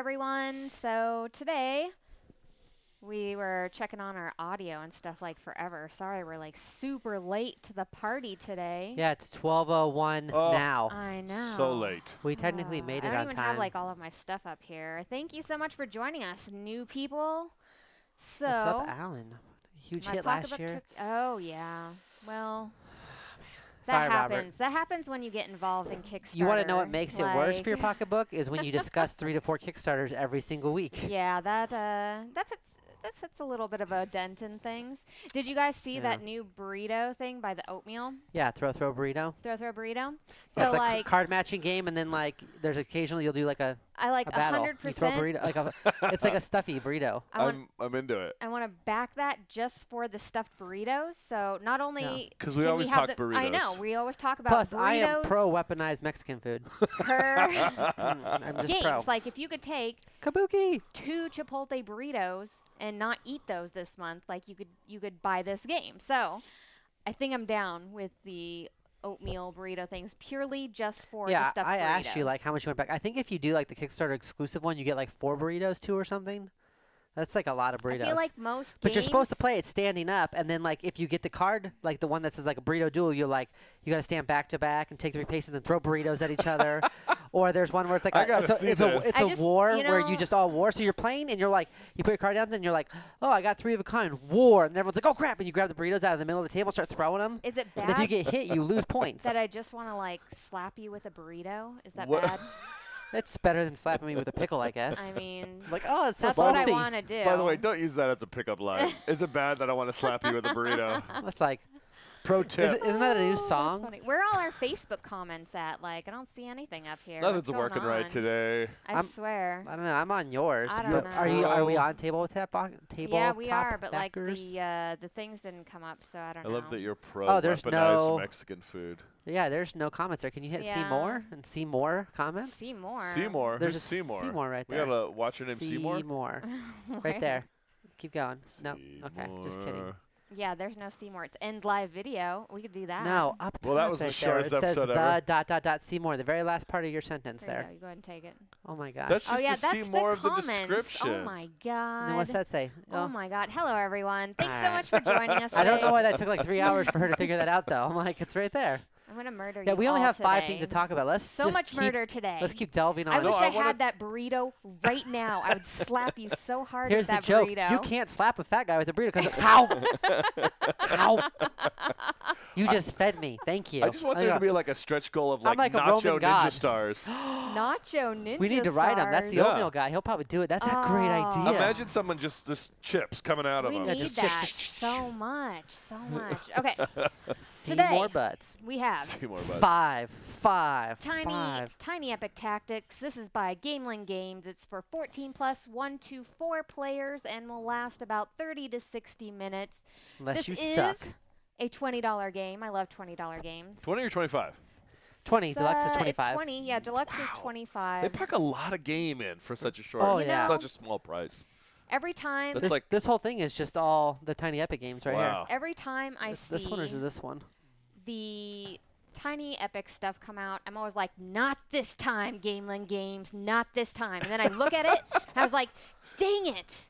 everyone. So today we were checking on our audio and stuff like forever. Sorry, we're like super late to the party today. Yeah, it's 12:01 now. I know. So late. We technically made it on I don't even time. have like all of my stuff up here. Thank you so much for joining us, new people. So what's up, Alan? Huge hit last year. Oh yeah. Well, Sorry, that happens. Robert. That happens when you get involved in Kickstarter. You want to know what makes it worse like for your pocketbook is when you discuss 3 to 4 Kickstarters every single week. Yeah, that puts a little bit of a dent in things. Did you guys see that new burrito thing by the oatmeal? Yeah, throw burrito. Throw burrito. So it's like a card matching game, and then like there's occasionally you'll do like a battle. 100%. You throw burrito like it's like a stuffy burrito. I'm into it. I want to back that just for the stuffed burritos. So not only because we always talk burritos. I know we always talk about Plus, burritos. I am pro weaponized Mexican food. I'm just games. pro. Like if you could take Kabuki 2 Chipotle burritos and not eat those this month, like you could buy this game. So I think I'm down with the oatmeal burrito things purely just for the stuffed burritos. Yeah, I asked you like how much you went back. I think if you do like the Kickstarter exclusive one, you get like 4 burritos too or something. That's like a lot of burritos. I feel like most But games you're supposed to play it standing up, and then like if you get the card, like the one that says like a burrito duel, you got to stand back to back and take 3 paces and then throw burritos at each other. Or there's one where it's like it's a war where you just all war. So you're playing and you're like you put your card down and you're like, oh, I got 3 of a kind, war, and everyone's like, oh crap, and you grab the burritos out of the middle of the table and start throwing them. Is it bad? And if you get hit, you lose points. That I just want to like slap you with a burrito? Is that What? bad? It's better than slapping me with a pickle, I guess. I mean, like, oh, it's so that's salty. what I want to do. By the way, don't use that as a pickup line. Is it bad that I want to slap you with a burrito? That's like, pro tip. isn't that a new That's song? funny. Where are all our Facebook comments at? Like, I don't see anything up here. Nothing's What's working going right on? today. I swear. I don't know. I'm on yours. I don't but know. Are we on table Yeah, we are, but like backers? the things didn't come up, so I don't know. I love that you're pro Oh, there's weaponized no Mexican food. Yeah, there's no comments there. Can you hit see Yeah. more and see more comments? See more. Seymour. There's Who's a Seymour? Seymour right We there. got a watcher named Seymour? Seymour. Where? Right there. Keep going. No. Okay. Just kidding. Seymour. Yeah, there's no Seymour. It's end live video. We could do that. No, up top. Well, that was the right shortest there. It episode says ever. the ... Seymour, the very last part of your sentence There you there. go. You go ahead and take it. Oh my gosh. That's Oh just yeah, to that's see the more of the comments. description. Oh my god. And then what's that say? Oh my god. Hello everyone. Thanks so Alright. much for joining us I don't today. know why that took like 3 hours for her to figure that out though. I'm like, it's right there. I'm gonna murder you. Yeah, we only all have 5 today. things to talk about. Let's So just much keep, murder today. Let's keep delving on I it. wish No, I I wanna- had that burrito right now. I would slap you so hard Here's with the that joke. burrito. You can't slap a fat guy with a burrito because how? How? You just fed me. Thank you. I just want there to be like a stretch goal of I'm like, like a Roman nacho ninja god. stars. Nacho ninja. We need to ride him. That's the Yeah. oatmeal guy. He'll probably do it. That's a great Oh. idea. Imagine someone just chips coming out of We them. need just that so much, so much. Okay, See today- more butts. we have Seymour buds. Five. Tiny Epic Tactics. This is by Gamelyn Games. It's for 14 plus 1 to 4 players and will last about 30 to 60 minutes. Unless you this is suck. a $20 game. I love $20 games. 20 or 25? 20. Deluxe is It's 25. 20. Yeah, deluxe is 25. They pack a lot of game in for such a short, Oh, yeah. such a small price. Every time, That's like- This whole thing is just all the Tiny Epic games right Wow. every time I here. see This one or this one? the Tiny Epic stuff come out, I'm always like, not this time, Gamelyn Games, not this time. And then I look at it, and I was like, dang it.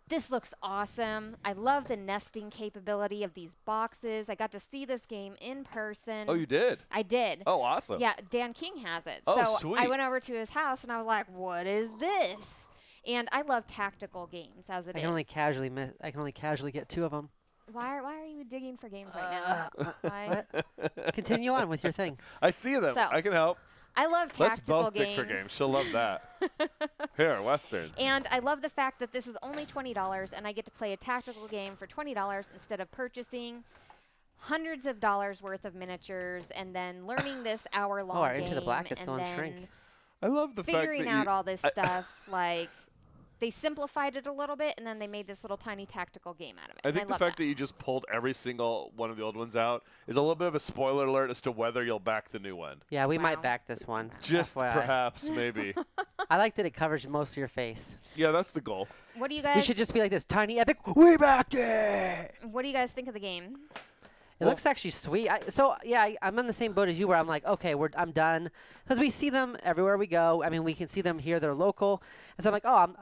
This looks awesome. I love the nesting capability of these boxes. I got to see this game in person. Oh, you did? I did. Oh, awesome. Yeah, Dan King has it. Oh, so sweet. I went over to his house, and I was like, what is this? And I love tactical games as it I is. can only casually get 2 of them. Why are you digging for games right now? Why? Continue on with your thing. I see them. So, I can help. I love Let's tactical both games. dig for games. She'll love that. Here, Western. And I love the fact that this is only $20 and I get to play a tactical game for $20 instead of purchasing hundreds of dollars worth of miniatures and then learning this hour-long Oh, our game Into the Black is and still in then shrink. I love the fact that figuring out you, all this stuff. Like, they simplified it a little bit and then they made this little tiny tactical game out of it. I and think the love fact that you just pulled every single one of the old ones out is a little bit of a spoiler alert as to whether you'll back the new one. Yeah, we Wow. might back this one. Just FYI. perhaps, maybe. I like that it covers most of your face. Yeah, that's the goal. What do you We guys should just be like this. Tiny Epic. We backed it! What do you guys think of the game? It looks actually sweet. I'm on the same boat as you where I'm like, okay, I'm done. Because we see them everywhere we go. I mean, we can see them here. They're local. And so I'm like, oh,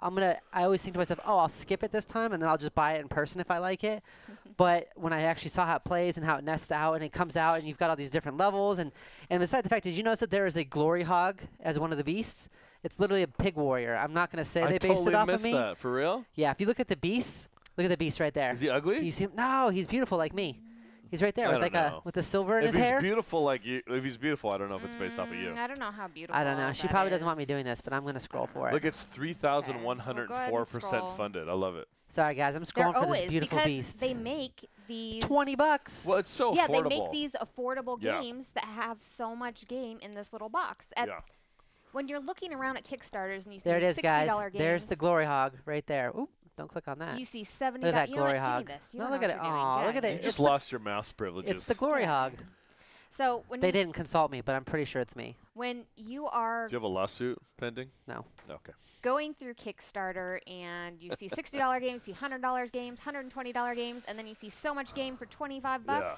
I always think to myself, oh, I'll skip it this time, and then I'll just buy it in person if I like it. But when I actually saw how it plays and how it nests out and it comes out and you've got all these different levels. And besides the fact, did you notice that there is a Gloryhogg as one of the beasts? It's literally a pig warrior. I'm not going to say they based it off of me. That. For real? Yeah, if you look at the beasts, look at the beast right there. Is he ugly? Do you see him? No, he's beautiful like me. He's right there with the silver in his hair. If he's beautiful like you, if he's beautiful, I don't know if it's based off of you. I don't know how beautiful. I don't know. She probably doesn't want me doing this, but I'm going to scroll for it. Look, it's 3,104% funded. I love it. Sorry, guys. I'm scrolling for this beautiful beast. They make these $20. Well, it's so affordable. Yeah, they make these affordable games that have so much game in this little box. When you're looking around at Kickstarters and you see there it is, $60 guys. games. There's the Gloryhogg right there. Oop. Don't click on that. You see 70. Look at that you know Gloryhogg. No, look at it. Oh, look at it. You just lost your mouse privileges. It's the Gloryhogg. So when they didn't consult me, but I'm pretty sure it's me. When you are. Do you have a lawsuit pending? No. Okay. Going through Kickstarter and you see $60 games, you see $100 games, $120 games, and then you see so much game for $25. Yeah.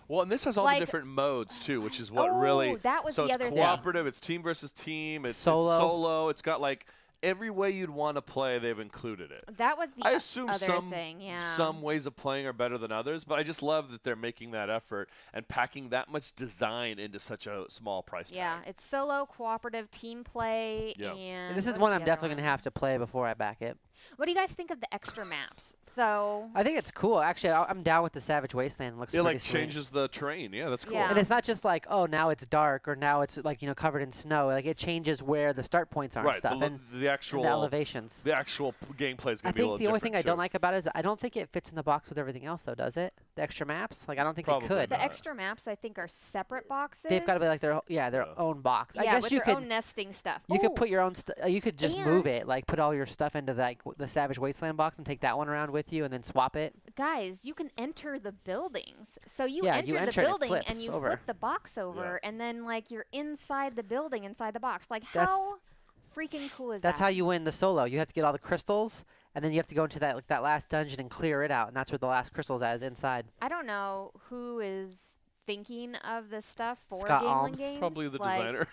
Well, and this has all the different modes too, which is what really. That was the other thing. So it's cooperative. It's team versus team. It's solo. It's got like. Every way you'd want to play, they've included it. That was the I assume other thing, yeah. Some ways of playing are better than others, but I just love that they're making that effort and packing that much design into such a small price tag. Yeah, it's solo, cooperative, team play, and this is one I'm definitely going to have to play before I back it. What do you guys think of the extra maps? So I think it's cool. Actually, I'm down with the Savage Wasteland. It looks pretty sweet. Changes the terrain. Yeah, that's cool. And it's not just like, oh, now it's dark or now it's like, covered in snow. Like it changes where the start points are and stuff. And the actual elevations. The actual gameplay is going to be a little different. I think the only thing I don't like about it is I don't think it fits in the box with everything else, though, does it? The extra maps? Like I don't think it could. The extra maps, I think, are separate boxes. They've got to be like their own box. Yeah, I guess with you their could own nesting stuff. You could put your own stuff. You could just move it, like put all your stuff into the Savage Wasteland box and take that one around with you and then swap it. Guys, you can enter the buildings. So you enter the building and you over. flip the box over, and then like you're inside the building, inside the box. Like how freaking cool is that? That's how you win the solo. You have to get all the crystals, and then you have to go into that last dungeon and clear it out, and that's where the last crystals is inside. I don't know who is thinking of this stuff for Scott Gamelyn Alms. games. Probably the designer.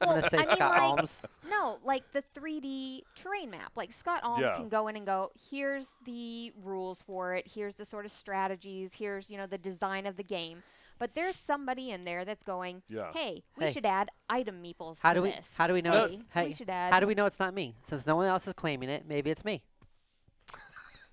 I'm going to say Scott Alms. No, like the 3D terrain map. Like Scott Alms can go in and go, here's the rules for it. Here's the sort of strategies. Here's, the design of the game. But there's somebody in there that's going, hey, we should add item meeples to this. How do we know how do we know it's not me? Since no one else is claiming it, maybe it's me.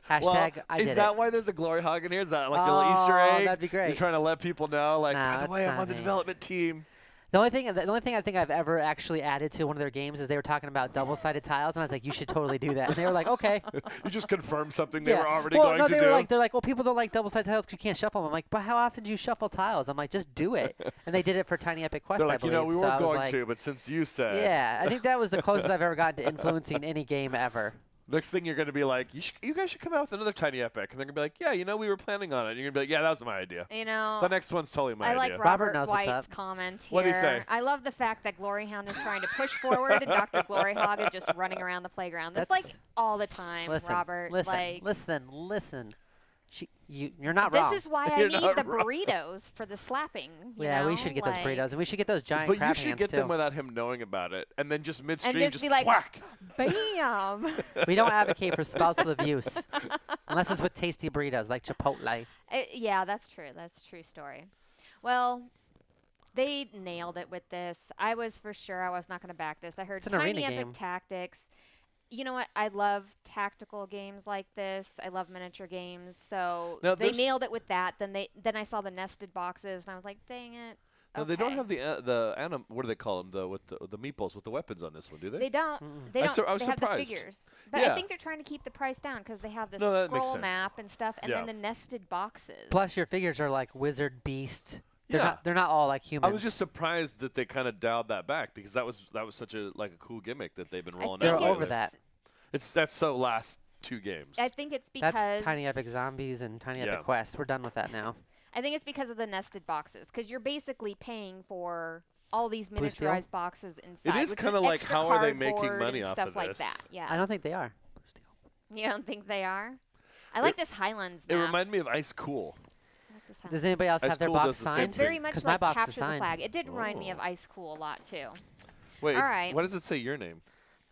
Hashtag I did it. Is that why there's a Gloryhogg in here? Is that like a little Easter egg? That'd be great. You're trying to let people know, like, nah, by the way, I'm on the development team. The only thing I think I've ever actually added to one of their games is they were talking about double-sided tiles, and I was like, you should totally do that. And they were like, okay. You just confirmed something they were already going to do. They're like, well, people don't like double-sided tiles because you can't shuffle them. I'm like, but how often do you shuffle tiles? I'm like, just do it. And they did it for Tiny Epic Quest, they're like, I believe. we weren't going to, but since you said. Yeah, I think that was the closest I've ever gotten to influencing any game ever. Next thing you're going to be like, you guys should come out with another Tiny Epic. And they're going to be like, yeah, we were planning on it. And you're going to be like, yeah, that was my idea. The next one's totally my idea. I like Robert White's comment here. What do you say? I love the fact that Gloryhound is trying to push forward and Dr. Gloryhogg is just running around the playground. That's like all the time, Robert. Listen. You're not wrong. This is why I need the burritos for the slapping. We should get those burritos, and we should get those giant crab hands, But you should get them without him knowing about it, and then just midstream, and just be like, whack. Bam. We don't advocate for spousal abuse, unless it's with tasty burritos like Chipotle. Yeah, that's true. That's a true story. Well, they nailed it with this. I was for sure I was not going to back this. I heard Tiny Epic Tactics. You know what? I love tactical games like this. I love miniature games. So they nailed it with that. Then I saw the nested boxes, and I was like, dang it. No, they don't have the what do they call them? With the meeples with the weapons on this one, do they? They don't. They don't. I was they surprised. have the figures. But I think they're trying to keep the price down because they have the scroll map and stuff, and then the nested boxes. Plus, your figures are like wizard, beast. They're not all like humans. I was just surprised that they kind of dialed that back because that was such a cool gimmick that they've been rolling out. They're over that. That's so last 2 games. I think it's because that's Tiny Epic Zombies and Tiny Epic Quest. We're done with that now. I think it's because of the nested boxes because you're basically paying for all these miniaturized boxes inside. It is kind of like how are they making money off of this? Stuff like that. Yeah. I don't think they are. You don't think they are? I like this Highlands map. It reminded me of Ice Cool. Does anybody else have their box signed? It's very much like Capture the Flag. It did remind me of Ice Cool a lot, too. Wait, all right. Why does it say your name?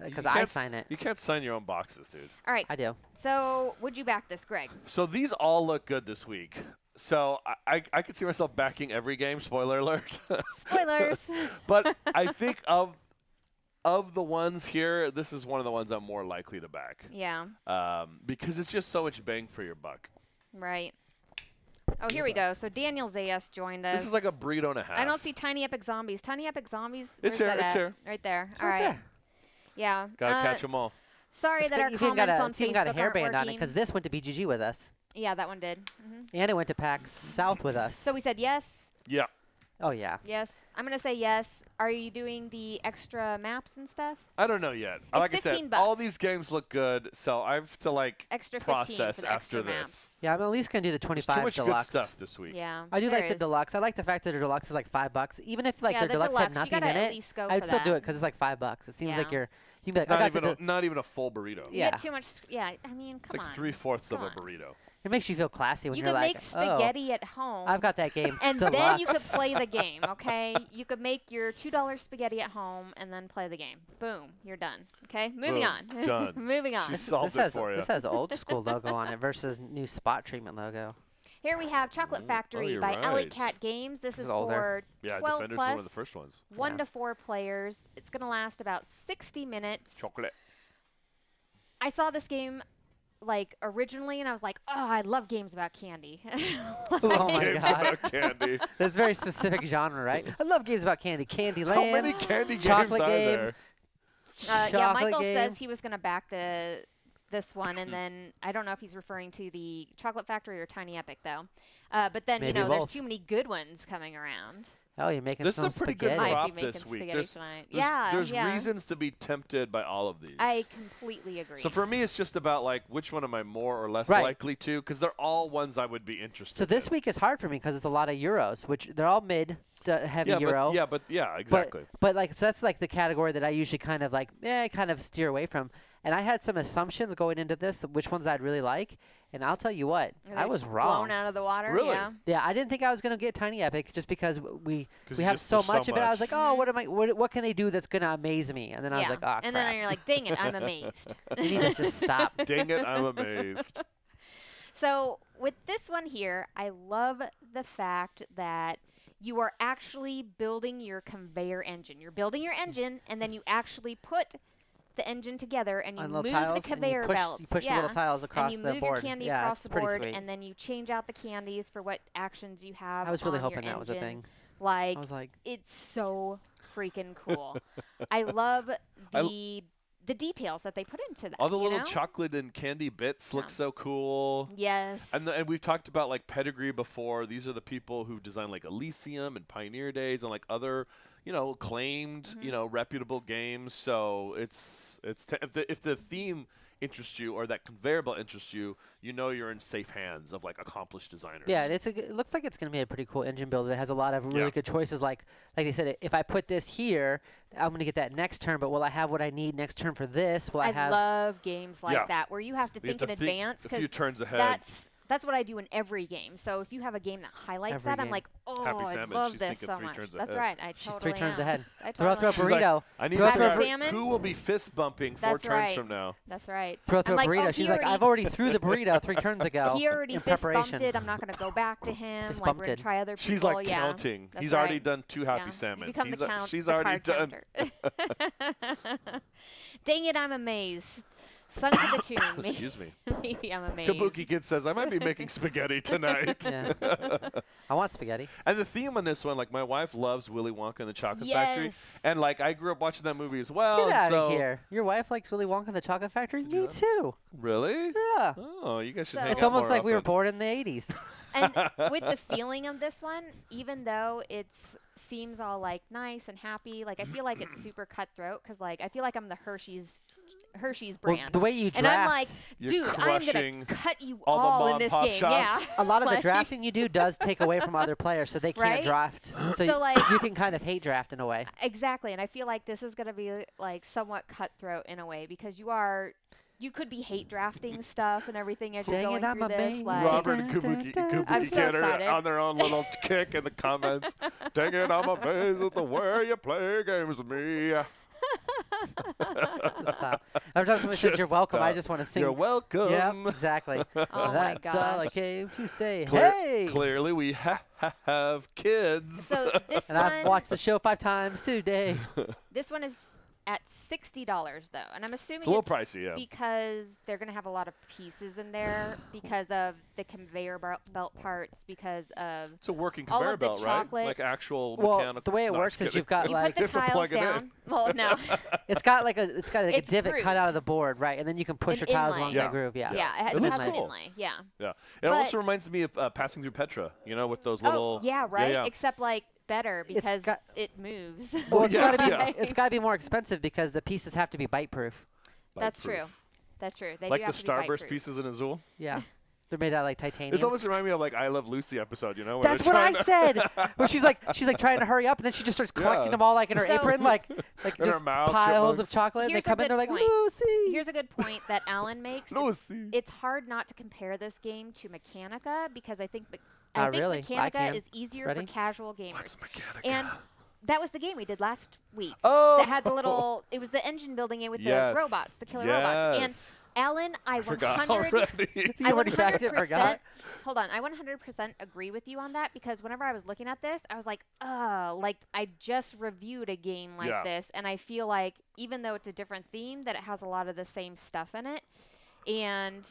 Because I sign it. You can't sign your own boxes, dude. All right. I do. So would you back this, Greg? So these all look good this week. So I could see myself backing every game. Spoiler alert. Spoilers. But I think of the ones here, this is one of the ones I'm more likely to back. Yeah. Because it's just so much bang for your buck. Right. Oh, here we go. So Daniel Zayas joined us. This is like a burrito and a half. I don't see Tiny Epic Zombies. Tiny Epic Zombies? It's here. It's here. Right there. It's all right. there. Yeah. Gotta catch them all. Sorry that our comments on Facebook even got a aren't hairband on it working. because this went to BGG with us. Yeah, that one did. And it went to PAX South with us. So we said yes. Yeah. Oh, yeah. Yes. I'm going to say yes. Are you doing the extra maps and stuff? I don't know yet. It's like I said, $15. all these games look good, so I have to like extra process for after this. Maps. Yeah, I'm at least going to do the 25 There's too much deluxe. good stuff this week. Yeah. I do like the deluxe. I like the fact that the deluxe is like $5. Even if like their deluxe had nothing in it, I'd still do it because it's like $5. It seems like you're you can be like, not even a full burrito. You get too much. Yeah, I mean, come on. It's like 3/4 of a burrito. It makes you feel classy when you're like, you could make spaghetti at home. I've got that game. And then you could play the game, okay? You could make your $2 spaghetti at home and then play the game. Boom, you're done. Okay, moving on. Done. Moving on. She solved it for you. This has old school logo on it versus new spot treatment logo. Here we have Chocolate Factory by Alley Cat Games. This is for 12 Defenders plus, is one of the first ones. 1 to 4 players. It's going to last about 60 minutes. Chocolate. I saw this game like originally, and I was like, oh, I love games about candy. Oh my games God. about candy. That's a very specific genre, right? I love games about candy. Candyland. How many candy chocolate games game, are there? Yeah, Michael says he was going to back this one, and then I don't know if he's referring to the Chocolate Factory or Tiny Epic, though. But then, Maybe you know, there's both. too many good ones coming around. Oh, you're making this some is a pretty spaghetti. good I'd crop be this making week. spaghetti tonight. There's reasons to be tempted by all of these. I completely agree. So for me, it's just about like which one am I more or less likely to, because they're all ones I would be interested in. So this week is hard for me because it's a lot of Euros, which they're all mid to heavy Euro. Yeah, exactly. But like, so that's like the category that I usually kind of like, I kind of steer away from. And I had some assumptions going into this, which ones I'd really like. And I'll tell you what, I was wrong. Blown out of the water. Really? Yeah. Yeah, I didn't think I was going to get Tiny Epic just because we have so much of it. I was like, oh, what can they do that's going to amaze me? And then I was like, oh, crap. And then you're like, dang it, I'm amazed. You need to just stop. Dang it, I'm amazed. So with this one here, I love the fact that you are actually building your conveyor engine. You're building your engine, and then you actually put the engine together, and you move the conveyor belts. You push the little tiles across the board. And you move your candy across the board, sweet. and then you change out the candies for what actions you have. I was really on hoping your that was a engine. thing. Like, I was like, it's so freaking cool. I love the details that they put into that. All the little chocolate and candy bits look so cool. Yes. And we've talked about like Pedigree before. These are the people who designed like Elysium and Pioneer Days and like other, acclaimed, reputable games. So it's if the theme interests you or that conveyor belt interests you, you're in safe hands of like accomplished designers. Yeah, it looks like it's going to be a pretty cool engine builder that has a lot of really good choices. Like they said, if I put this here, I'm going to get that next turn, but will I have what I need next turn for this? Will I have? I love games like that where you have to think in advance. A few turns ahead. That's what I do in every game. So if you have a game that highlights that, I'm like, oh, I love this so much. That's right. She's 3 turns ahead. Throw a burrito. I need to who will be fist bumping 4 turns from now. That's right. Throw a burrito. She's like, I've already threw the burrito 3 turns ago. He already fist bumped it. I'm not going to go back to him. Like, we're going to try other people. She's like counting. He's already done 2 happy salmons. She's already done. Dang it, I'm amazed. Sung to the tune. Excuse me. Maybe I'm amazed. Kabuki Kid says, I might be making spaghetti tonight. I want spaghetti. And the theme on this one, like my wife loves Willy Wonka and the Chocolate Factory. And like I grew up watching that movie as well. Get out of here. Your wife likes Willy Wonka and the Chocolate Factory? Me too. Really? Yeah. Oh, you guys should hang out It's almost like often. we were born in the 80s. And with the feeling of this one, even though it seems all like nice and happy, like I feel like it's super cutthroat because like I feel like I'm the Hershey's brand. Well, the way you draft. And I'm like, dude, I'm going to cut you all in this game. Shops. Yeah. A lot of the drafting you do does take away from other players, so they can't draft. So like, you can kind of hate draft in a way. Exactly. And I feel like this is going to be like somewhat cutthroat in a way because you are you could be hate drafting stuff and everything as you're Dang going it, I'm through this. amazing. Like, Robert and Kabuki I'm so Kid are excited. on their own little kick in the comments. Dang it, I'm amazed at the way you play games with me. Just stop. Every time somebody says you're welcome, I just want to sing. You're welcome. Yep, exactly. Oh my That's all I gosh. came to say. Hey! Clearly, we have kids. So this And one, I've watched the show 5 times today. this one is at $60 though, and I'm assuming It's a little pricey, yeah. because they're gonna have a lot of pieces in there because of the conveyor belt parts, because of It's a working all conveyor of the belt, right? chocolate. Like actual Well, mechanical. the way it No, works just is kidding. you've got you like put the You have to tiles plug it in. down. Well, no. it's got like a It's divot cut grooved. out of the board, right? And then you can push An your tiles inlay. along Yeah. that groove. Yeah. Yeah, it has, It it looks has an cool. inlay. Yeah. Yeah. It But- also reminds me of passing through Petra, you know, with those little. Oh, yeah, right. Yeah. Except like better because got- it moves. Well, it's Yeah, got to be yeah. it's got to be more expensive because the pieces have to be bite proof. That's Bite-proof. true. That's true. They Like do the have to be Starburst bite-proof. pieces in Azul. Yeah. They're made out of like titanium. This almost reminds me of like I Love Lucy episode, you know? where That's they're what I trying to- said. Where she's like trying to hurry up, and then she just starts collecting Yeah. them all like in her So- apron, like In her just mouth, piles chipmunks. of chocolate. And they Here's a come in, good they're like point. Lucy. Here's a good point that Alan makes. Lucy. It's hard not to compare this game to Mechanica because I think Not really. I Mechanica can. is easier Ready? for casual gamers. What's Mechanica? And that was the game we did last week. Oh. That had the little. It was the engine building game with Yes. the robots, the killer robots. And Yes. Alan, I forgot 100. already. You already backed it, forgot. Hold on, I 100% agree with you on that because whenever I was looking at this, I was like, like I just reviewed a game like Yeah. this, and I feel like even though it's a different theme, that it has a lot of the same stuff in it, and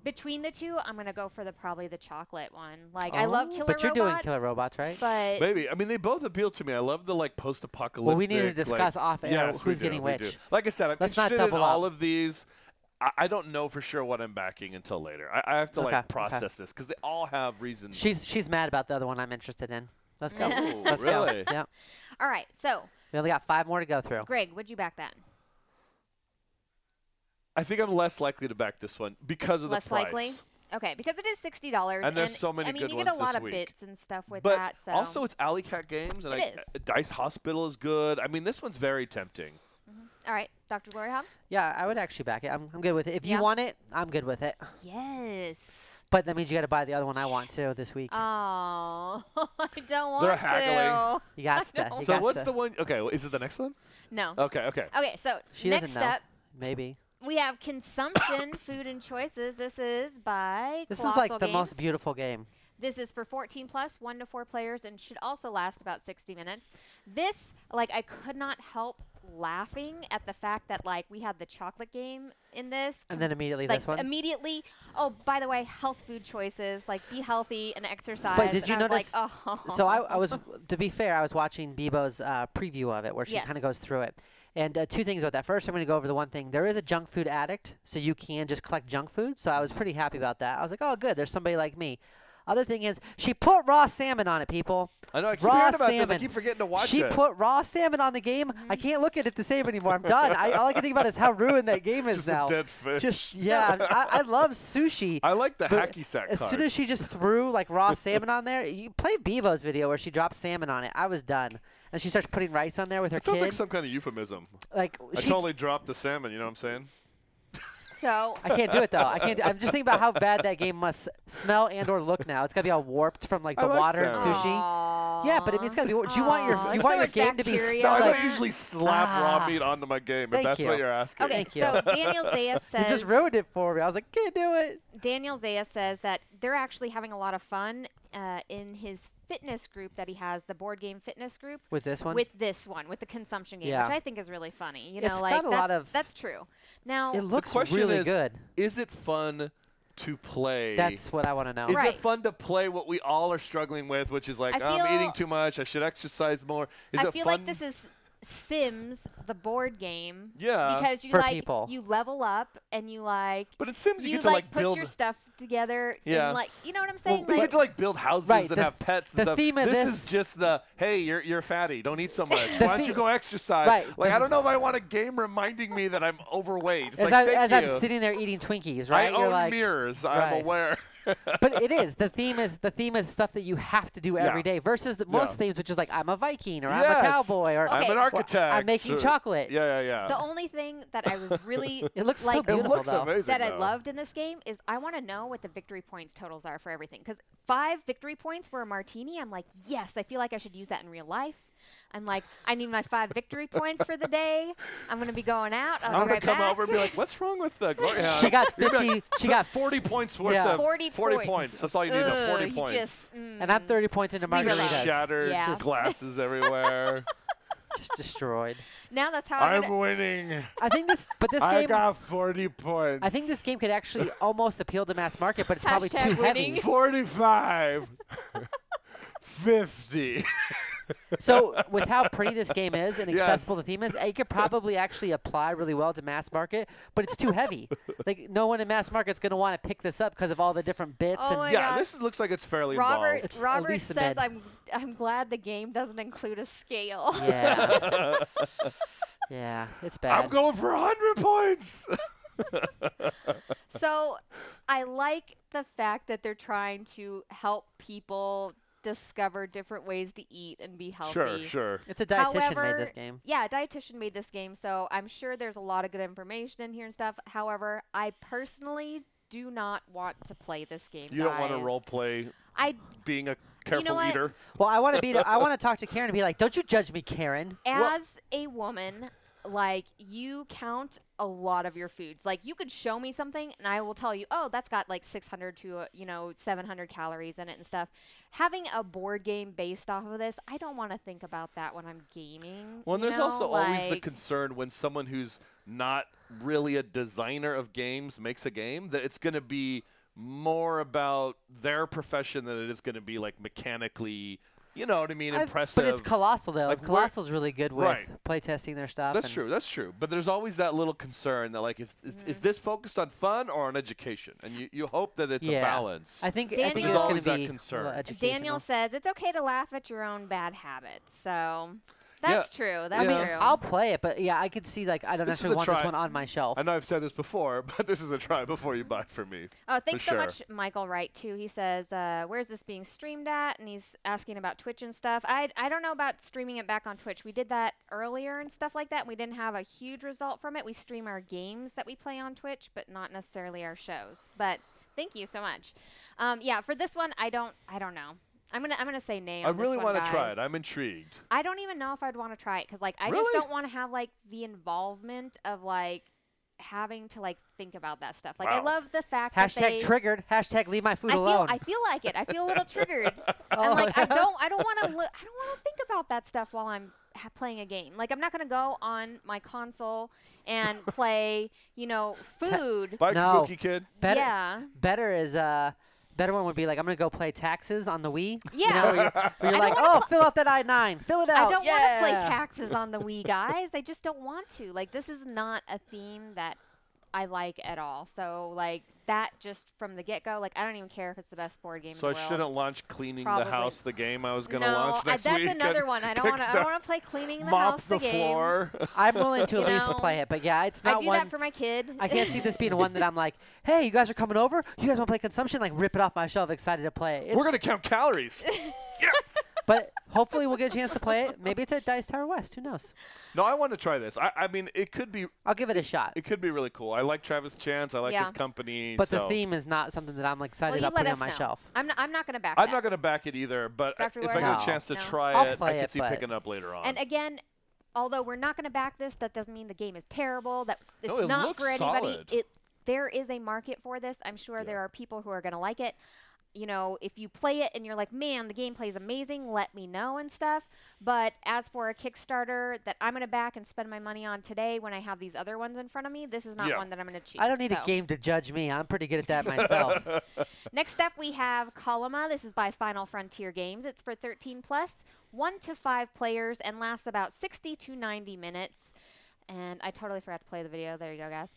between the two, I'm gonna go for probably the chocolate one. Like I love killer But you're robots, doing killer robots, right? but Maybe. I mean, they both appeal to me. I love the like post-apocalyptic. Well, we need to discuss like, off air yes, we who's do, getting we which. do. Like I said, I'm Let's not interested in double all up. of these. I don't know for sure what I'm backing until later. I have to Okay, like process this because they all have reasons. She's mad about the other one I'm interested in. Let's go. Ooh, Let's really? go. Yeah. all right. So, We only got 5 more to go through. Greg, would you back that? I think I'm less likely to back this one because of Less the price. likely? Okay, because it is $60, And there's so many I mean, good you get ones a lot this of week. bits and stuff with But that. So also, it's Alley Cat Games, and It is. Dice Hospital is good. I mean, this one's very tempting. all right, Dr. Gloryhougde? Yeah, I would actually back it. I'm good with it. If Yeah. you want it, I'm good with it. Yes. But that means you got to buy the other one I want too this week. Oh, I don't want They're to. haggling. You got to. don't You So got what's to. the one? Okay, is it the next one? No. Okay, okay. Okay, so She next doesn't know. up, Maybe. we have Consumption Food and Choices. This is by This Kolossal is like the most Games. beautiful game. This is for 14 plus, 1 to 4 players, and should also last about 60 minutes. This, like, I could not help laughing at the fact that, like, we had the chocolate game in this. And then immediately like, this one. immediately, oh, by the way, health food choices, like, be healthy and exercise. But did and you I was notice- Like, oh. So I was, to be fair, I was watching Bebo's preview of it where she Yes. kind of goes through it. And 2 things about that. First, I'm going to go over the one thing. There is a junk food addict, so you can just collect junk food. So I was pretty happy about that. I was like, oh, good. There's somebody like me. Other thing is, she put raw salmon on it, people. I know. I keep Raw hearing about this. I salmon. keep forgetting to watch She it. put raw salmon on the game. I can't look at it the same anymore. I'm done. All I can think about is how ruined that game is Just now. a dead fish. Just yeah, I love sushi. I like the but hacky sack As card. soon as she just threw like raw salmon on there, you play Bebo's video where she drops salmon on it. I was done, and she starts putting rice on there with her it sounds kid. like some kind of euphemism. Like I she, totally dropped the salmon. You know what I'm saying? So, I can't do it though. I can't. I'm just thinking about how bad that game must smell and/or look now. It's gotta be all warped from like I the like water and salmon. sushi. Yeah, but I mean, it's gotta be. Do you want your Aw, you so want your much game to be bacteria. No, I like, don't usually slap raw Ah. meat onto my game, if Thank that's you. what you're asking. okay, Thank you. so Daniel Zayas says. You just ruined it for me. I was like, can't do it. Daniel Zayas says that they're actually having a lot of fun in his fitness group that he has, the board game fitness group. With this one, With this one, with the consumption game, Yeah. which I think is really funny. You It's know, got like a lot of- that's true. Now, it looks question really is, good. Is it fun to play? That's what I want to know. Is Right. it fun to play what we all are struggling with, which is like, I I'm feel- eating too much, I should exercise more? Is I it feel fun? like this is Sims, the board game. Yeah. Because you For like people. you level up and you like But in Sims, you you get to like put build. your stuff together. Yeah. And, like, you know what I'm saying? But you like, get to like build houses Right, and the- have pets the and stuff. theme of this this- is just the hey, you're fatty, don't eat so much. The Why don't you theme- go exercise? Right, Like the- I don't know if I want a game reminding me that I'm overweight. It's As, like, as thank I'm you. sitting there eating Twinkies, right? I You're own like, mirrors. I'm right. aware. But it is. The theme is stuff that you have to do every day versus most themes, which is like I'm a Viking or I'm a cowboy or I'm an architect. I'm making chocolate. Yeah. The only thing that I was really it looks so beautiful. It looks amazing, that I loved in this game is I want to know what the victory points totals are for everything. Because 5 victory points for a martini, I'm like, yes, I feel like I should use that in real life. I'm like, I need my 5 victory points for the day. I'm going to be going out. I'm going to come over and be like, what's wrong with the Gloryhound? She got 50. Like, she got 40 points worth of 40 points. That's all you need. 40 points. Just, and I'm 30 points into margaritas. Shatters, just glasses everywhere. Just destroyed. Now that's how I'm winning. I think this game. I got 40 points. I think this game could actually almost appeal to mass market, but it's probably too winning. heavy. 45. 50. So with how pretty this game is and accessible the theme is, it could probably actually apply really well to mass market, but it's too heavy. Like no one in mass market's going to want to pick this up because of all the different bits. This looks like it's fairly involved. Robert says, I'm glad the game doesn't include a scale. Yeah. Yeah, it's bad. I'm going for 100 points. So I like the fact that they're trying to help people discover different ways to eat and be healthy. Sure. It's a dietitian made this game. Yeah, a dietitian made this game, so I'm sure there's a lot of good information in here and stuff. However, I personally do not want to play this game. You don't want to role play being a careful eater? Well, I want to talk to Karen and be like, "Don't you judge me, Karen." As a woman, like, you count a lot of your foods. Like, you could show me something and I will tell you, oh, that's got like 600 to 700 calories in it and stuff. Having a board game based off of this, I don't want to think about that when I'm gaming. Well, and there's also always the concern when someone who's not really a designer of games makes a game that it's going to be more about their profession than it is going to be like mechanically, you know what I mean, impressive. But it's Kolossal, though. Like Kolossal's really good with playtesting their stuff. That's true. But there's always that little concern that, like, is this focused on fun or on education? And you hope that it's a balance. I think there's it's going to be that concern. Daniel says it's okay to laugh at your own bad habits. So that's true. That's true. I'll play it, but I could see, like, I don't necessarily want this one on my shelf. I know I've said this before, but this is a try before you buy it from me. Oh, thanks so much, Michael Wright, too. He says, where's this being streamed at? And he's asking about Twitch and stuff. I don't know about streaming it back on Twitch. We did that earlier and stuff like that. And we didn't have a huge result from it. We stream our games that we play on Twitch, but not necessarily our shows. But thank you so much. For this one, I don't know. I'm gonna say nay. I really want to try it. I'm intrigued. I don't even know if I'd want to try it because I just don't want to have like the involvement of like having to like think about that stuff. Like I love the fact that they triggered. # leave my food alone. I feel like it. I feel a little triggered. And like I don't want to think about that stuff while I'm playing a game. Like I'm not gonna go on my console and play food. Bye, Kabuki Kid. Better one would be like, I'm going to go play taxes on the Wii. Yeah. Where you're like, fill out that I-9. Fill it out. I don't want to play taxes on the Wii, guys. I just don't want to. Like, this is not a theme that I like at all. So, like, that just from the get-go, like, I don't even care if it's the best board game in the world. So I shouldn't launch Cleaning the House, the game I was going to launch next week. That's another one. I don't want to play Cleaning the House, the game. Floor. I'm willing to at least play it, but it's not one. I do that for my kid. I can't see this being one that I'm like, hey, you guys are coming over? You guys want to play Consumption? Like, rip it off my shelf, excited to play it. We're going to count calories. Yes! But hopefully we'll get a chance to play it. Maybe it's at Dice Tower West. Who knows? No, I want to try this. I mean, it could be. I'll give it a shot. It could be really cool. I like Travis Chance. I like his company. But the theme is not something that I'm excited about putting on my shelf. I'm not going to back I'm not going to back it either. But if I get a chance to try it, I could see picking up later on. And again, although we're not going to back this, that doesn't mean the game is terrible. That it's it not for anybody. Solid. There is a market for this. I'm sure there are people who are going to like it. If you play it and you're like, man, the gameplay is amazing, let me know and stuff. But as for a Kickstarter that I'm going to back and spend my money on today when I have these other ones in front of me, this is not one that I'm going to choose. I don't need a game to judge me. I'm pretty good at that myself. Next up, we have Coloma. This is by Final Frontier Games. It's for 13+, 1 to 5 players, and lasts about 60 to 90 minutes. And I totally forgot to play the video. There you go, guys.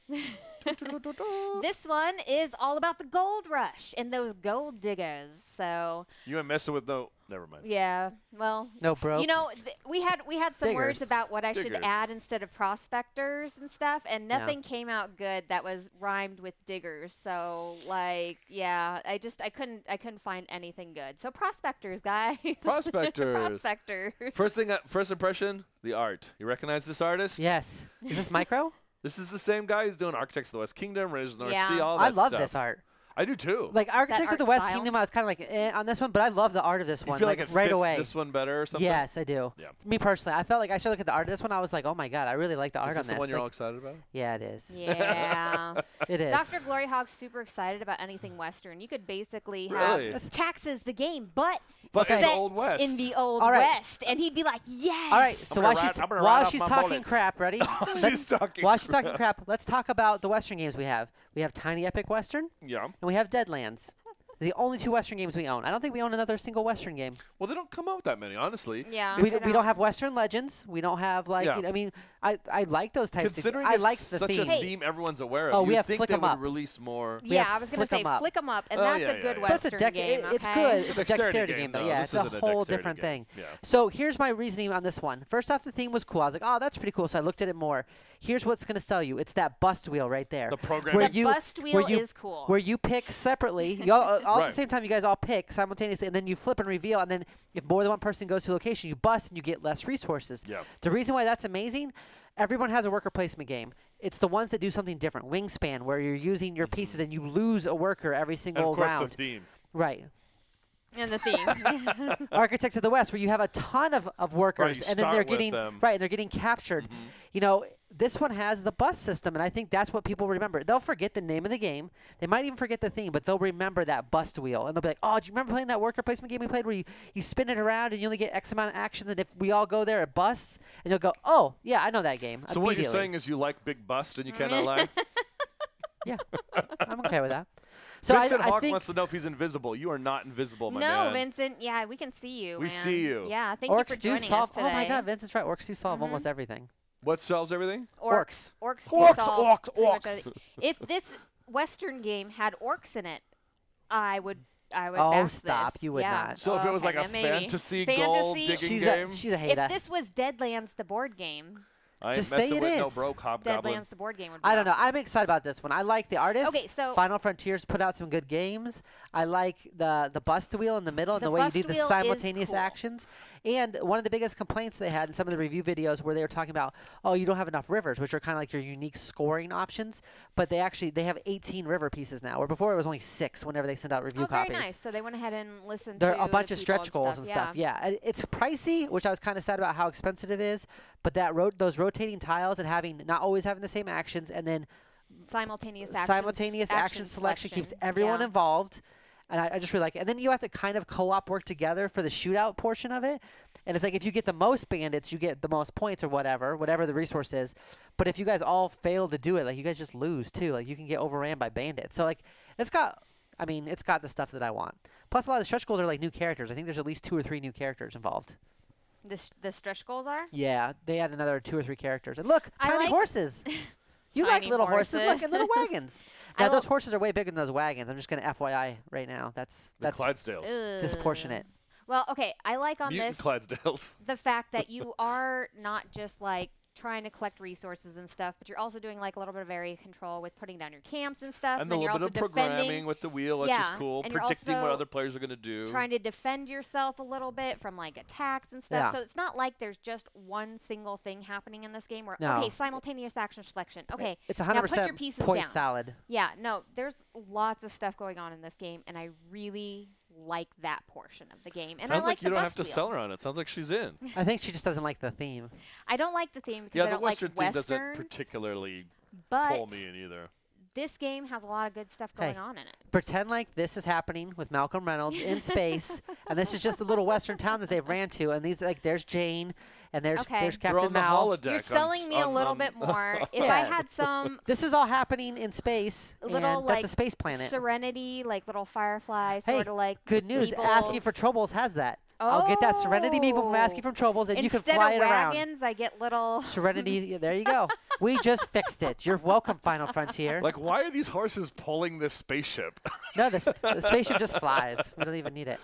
This one is all about the gold rush and those gold diggers. So you ain't messing with no. Never mind. Yeah, well, no, bro. You know, we had some diggers. words about what I Diggers. should add instead of prospectors and stuff, and nothing came out good that was rhymed with diggers. So like, yeah, I couldn't find anything good. So prospectors, guys. Prospectors. Prospectors. First impression, the art. You recognize this artist? Yes. Is this Micro? This is the same guy who's doing Architects of the West Kingdom, Raiders of the North Yeah. Sea, all that I love stuff. this art. I do too. Like Architects of the art West style. Kingdom, I was kind of like on this one, but I love the art of this one. You feel like, it right fits away. this one better or something? Yes, I do. Yeah. Me personally, I felt like I should look at the art of this one. I was like, oh my god, I really like the art Is on this this. the one you're all Like, excited about? yeah, it is. Yeah. It is. DrGloryHogg's super excited about anything Western. You could basically Really? have Taxes the game, but But in set the Old West. in the Old All right. West, and he'd be like, yes. All right, so I'm gonna while ride she's off my talking bullets. crap, ready? She's talking While she's talking crap, let's talk about the Western games we have. We have Tiny Epic Western, Yeah. and we have Deadlands. The only 2 Western games we own. I don't think we own another single Western game. Well, they don't come out with that many, honestly. Yeah. We don't have Western Legends. We don't have like. Yeah. You know, I mean, I like those types. Considering I it's like the such theme. a theme everyone's aware of, Oh, we you'd have think Flick they 'em would Up. release more. We Yeah, have I was gonna Flick 'em say Up. Flick 'em Up, and Oh, that's yeah, a good yeah. That's Western game. It's okay? good. It's It's a a dexterity dexterity game, though. though. Yeah, This it's a isn't a whole dexterity different game. thing. Yeah. So here's my reasoning on this one. First off, the theme was cool. I was like, oh, that's pretty cool. So I looked at it more. Here's what's going to sell you. It's that bust wheel right there. The program. Where The you- bust where wheel you- is cool. Where you pick separately, you all at the Right. same time, you guys all pick simultaneously, and then you flip and reveal, and then if more than one person goes to a location, you bust and you get less resources. Yeah. The reason why that's amazing, everyone has a worker placement game. It's the ones that do something different. Wingspan, where you're using your pieces and you lose a worker every And single of course round. the theme. Right. And the theme. Architects of the West, where you have a ton of workers, you and then start they're with getting them. right, and they're getting captured. You know, this one has the bus system, and I think that's what people remember. They'll forget the name of the game. They might even forget the theme, but they'll remember that bust wheel, and they'll be like, "Oh, do you remember playing that worker placement game we played where you spin it around and you only get X amount of actions, and if we all go there, it busts?" And you'll go, "Oh, yeah, I know that game." So what you're immediately. saying is you like big bust and you cannot lie? Yeah, I'm okay with that. So Vincent I Hawk think wants to know if he's invisible. You are not invisible, my no, man. Vincent. Yeah, we can see you. We man. see you. Yeah, thank you orcs for do joining solve. us today. Oh my God, Vincent's right. Orcs do solve almost everything. What solves everything? Orcs. Orcs. do Orcs, solve orcs, pretty much orcs. everything. If this Western game had orcs in it, I would. Oh, back stop. This. You would yeah. not. So if it was Okay, like a maybe. fantasy gold digging She's game, she's a If hater. this was Deadlands, the board game, I ain't just say messing it with no is. bro hobgoblin. Deadlands, the board game would be I don't know. awesome. I'm excited about this one. I like the artist. Okay, so- Final Frontiers put out some good games. I like the bust wheel in the middle and The the way you bust do the wheel is simultaneous cool. actions. And one of the biggest complaints they had in some of the review videos where they were talking about, oh, you don't have enough rivers, which are kind of like your unique scoring options. But they have 18 river pieces now, where before it was only 6 whenever they send out review Oh, very copies. nice. So they went ahead and listened There to are a bunch the of people stretch goals and stuff. Yeah. Yeah, it's pricey, which I was kind of sad about how expensive it is. But those rotating tiles and not always having the same actions, and then Simultaneous action selection keeps everyone yeah. involved, and I just really like it. And then you have to kind of co-op work together for the shootout portion of it. And it's like if you get the most bandits, you get the most points or whatever the resource is. But if you guys all fail to do it, like you guys just lose too. Like you can get overran by bandits. So like it's got the stuff that I want. Plus a lot of the stretch goals are like new characters. I think there's at least 2 or 3 new characters involved. The stretch goals are? Yeah, they had another 2 or 3 characters. And look, I tiny like- horses. You like Tiny little horses. horses. Look, and little wagons. I Now, those lo- horses are way bigger than those wagons. I'm just going to FYI right now. That's The Clydesdales. Ugh. disproportionate. Well, okay. I like on Mutant this Clydesdales. the fact that you are not just like trying to collect resources and stuff, but you're also doing like a little bit of area control with putting down your camps and stuff. And then a you're little also bit of defending, programming with the wheel, which is Yeah, cool. and you're Predicting what also other players are going to do. trying to defend yourself a little bit from like attacks and stuff. Yeah. So it's not like there's just one single thing happening in this game where No. okay, simultaneous action selection. Okay, It's now put your 100% pieces point down. salad. Yeah, no, there's lots of stuff going on in this game, and I really like that portion of the game. And Sounds I like you the don't have bust to wheel. sell her on it. Sounds like she's in. I think she just doesn't like the theme. I don't like the theme because Yeah, I the don't Western like theme doesn't westerns, particularly but pull me in either. this game has a lot of good stuff Hey. going on in it. Pretend like this is happening with Malcolm Reynolds in space, and this is just a little western town that they've ran to, and there's Jane, and there's Okay. there's They're Captain on the Mal. holodeck. You're on- selling me a on- little on- bit more. If Yeah. I had some This is all happening in space, little and like that's a space planet. Serenity, like little fireflies, Hey, sort of like Good news. Meeples. Asking for Troubles has that. I'll get that Serenity Meeple from Asking from Troubles, and you can fly it around. Instead of wagons, I get little... Serenity, there you go. We just fixed it. You're welcome, Final Frontier. Like, why are these horses pulling this spaceship? No, the spaceship just flies. We don't even need it.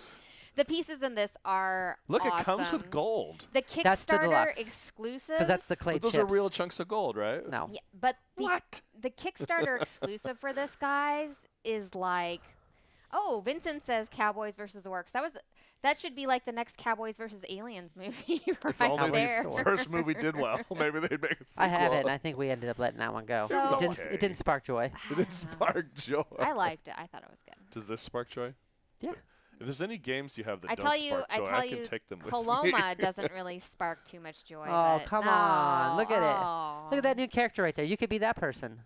The pieces in this are Look, awesome. it comes with gold. The Kickstarter exclusives. exclusives. Because that's the clay But those chips. are real chunks of gold, right? No. Yeah, but What? The Kickstarter exclusive for this, guys, is like... Oh, Vincent says Cowboys versus Orcs. That should be like the next Cowboys versus Aliens movie If right only there. the first movie did well, maybe they'd make a sequel. I have it, and I think we ended up letting that one go. So- It didn't spark joy. It didn't spark joy. I liked it. I thought it was good. Does this spark joy? Yeah. If there's any games you have that I don't tell spark joy, I can take them with me. Coloma doesn't really spark too much joy. Oh, but come on. Look at it. oh. Look at that new character right there. You could be that person.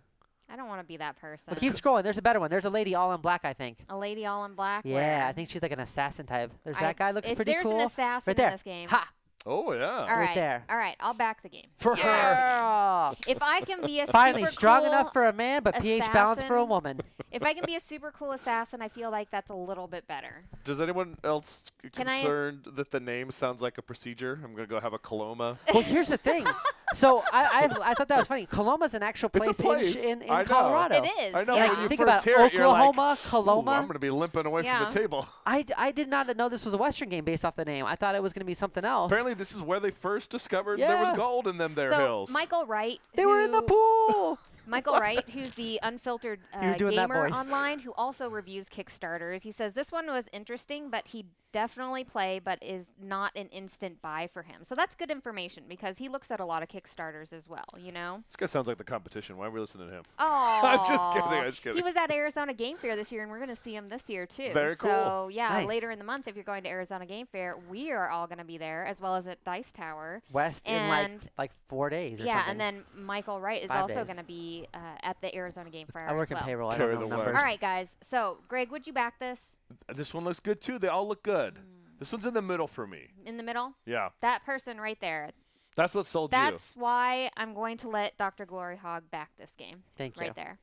I don't want to be that person. But keep scrolling. There's a better one. There's a lady all in black, I think. A lady all in black? Yeah, Where? I think she's like an assassin type. There's that guy. Looks if pretty cool. there's an assassin right there. in this game. Ha! Oh, yeah. All Right right. there. All right. I'll back the game. For her. If I can be a Finally, super strong cool enough for a man, but pH balanced for a assassin. woman. If I can be a super cool assassin, I feel like that's a little bit better. Does anyone else Can I concerned that the name sounds like a procedure? I'm going to go have a Coloma. Well, here's the thing. So I thought that was funny. Coloma's an actual It's a place, place. in I know. Colorado. It is. I know. Yeah. When you Think first about hear it, you're like, Oklahoma, "Ooh, Coloma. I'm going to be limping away Yeah. from the table. I did not know this was a Western game based off the name. I thought it was going to be something else. Apparently, this is where they first discovered there was Yeah. gold in them there So hills. Michael Wright, They were in the pool. Michael Wright, who's the unfiltered You were doing that gamer voice. online, who also reviews Kickstarters. He says this one was interesting, but he'd definitely play, but is not an instant buy for him. So that's good information because he looks at a lot of Kickstarters as well, you know? This guy sounds like the competition. Why are we listening to him? Oh, I'm just kidding. I'm just kidding. He was at Arizona Game Fair this year, and we're going to see him this year, too. Very cool. So, yeah, Nice. later in the month, if you're going to Arizona Game Fair, we are all going to be there, as well as at Dice Tower. West in And like 4 days or Yeah, something. and then Michael Wright is 5 also days. going to be at the Arizona Game Fair I work as in well. payroll. I Carry don't know the numbers. wires. All right, guys. So, Greg, would you back this? This one looks good, too. They all look good. This one's in the middle for me. In the middle? Yeah. That person right there. That's what sold you. That's why I'm going to let DrGloryHogg back this game. Thank you. Right there.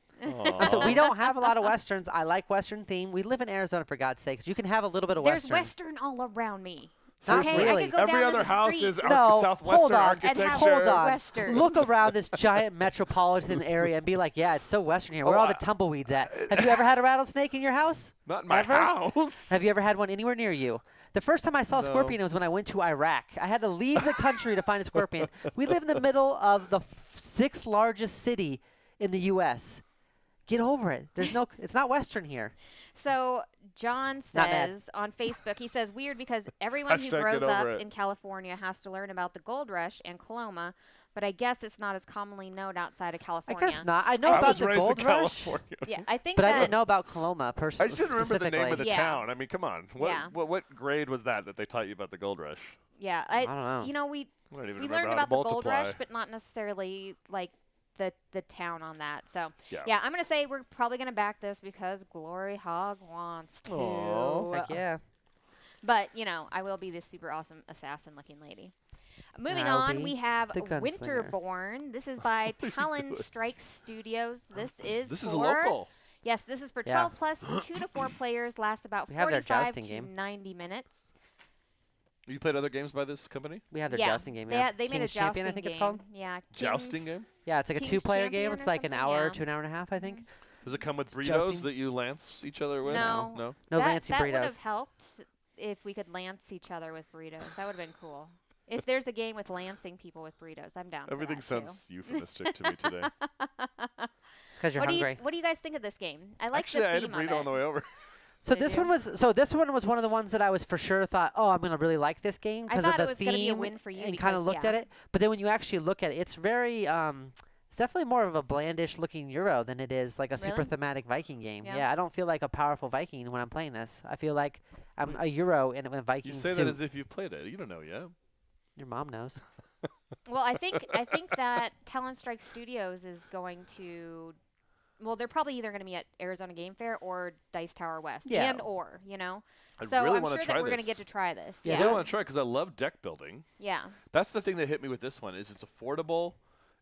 So we don't have a lot of Westerns. I like Western theme. We live in Arizona, for God's sakes. You can have a little bit of There's Western. Western all around me. Not Okay, really. I could go Every down other the house street. is No, Southwestern hold on. architecture. And have Hold on. Western. Look around this giant metropolitan area and be like, yeah, it's so Western here. Where are all the tumbleweeds at? Have you ever had a rattlesnake in your house? Not in my Ever? house. Have you ever had one anywhere near you? The first time I saw a No. scorpion was when I went to Iraq. I had to leave the country to find a scorpion. We live in the middle of the 6th largest city in the U.S. Get over it. It's not Western here. So John Not mad. says on Facebook, he says, weird because everyone who Hashtag grows get up over it. in California has to learn about the gold rush and Coloma, but I guess it's not as commonly known outside of I California. guess not. I know I about was the raised gold in rush, California. Yeah, I think but I that didn't know about Coloma I personally. just didn't remember the name of the Yeah. town. I mean, come on. Yeah. What grade was that they taught you about the gold rush? Yeah, I don't know. You know, we I don't even we remember learned how about to the gold multiply. rush, but not necessarily like the town on that. So Yeah. I'm gonna say we're probably gonna back this because GloryHogg wants to. Aw. Heck yeah. But you know, I will be this super awesome assassin-looking lady. Moving I'll on, be we have the gunslinger. Winterborne. This is by Talon Studios. This is This is for local. Yes, this is for Yeah. 12 plus 2 to 4 players. Lasts about We have their 45 jousting to game. 90 minutes. You played other games by this company? We have their Yeah, jousting game. They, Yeah. they made a King's jousting Champion, I think game. it's called. Yeah, Jousting King's- game? Yeah, it's like a King's 2-player Champion game. or It's like an something? hour Yeah. to an hour and a half, I think. Does it come with burritos Jousting? that you lance each other with? No. No? No that, Lancing that would burritos. have helped if we could lance each other with burritos. That would have been cool. If there's a game with lancing people with burritos, I'm down for Everything that, too. sounds euphemistic to me today. It's because you're hungry. What do you guys think of this game? I like Actually, I the had a theme of burrito on it. the way over. So Did this you? one was one of the ones that I was for sure thought, oh, I'm gonna really like this game I because of thought it the was gonna be a theme win for you and kind of because, looked yeah. at it. But then when you actually look at it, it's very it's definitely more of a blandish looking Euro than it is like a super Really? thematic Viking game. Yeah. Yeah, I don't feel like a powerful Viking when I'm playing this. I feel like I'm a Euro in a Viking You say suit. that as if you've played it. You don't know yet. Your mom knows. Well, I think that Talon Studios is going to. Well, they're probably either going to be at Arizona Game Fair or Dice Tower West, Yeah. you know. I So really I'm want sure to try that we're this. going to get to try this. I Yeah. really want to try because I love deck building. Yeah. That's the thing that hit me with this one is it's affordable.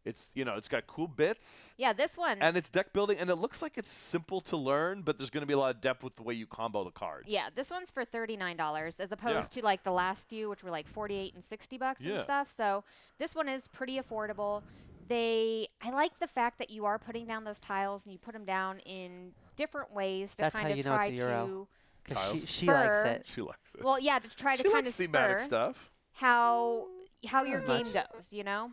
It's it's got cool bits. Yeah, this one. And it's deck building, and it looks like it's simple to learn, but there's going to be a lot of depth with the way you combo the cards. Yeah, this one's for $39 as opposed to like the last few, which were like $48 and $60 and stuff. So this one is pretty affordable. I like the fact that you are putting down those tiles and you put them down in different ways to kind of try to. Because she likes it. She likes it. Well, yeah, to try to kind of thematic spur stuff. how your game goes, you know?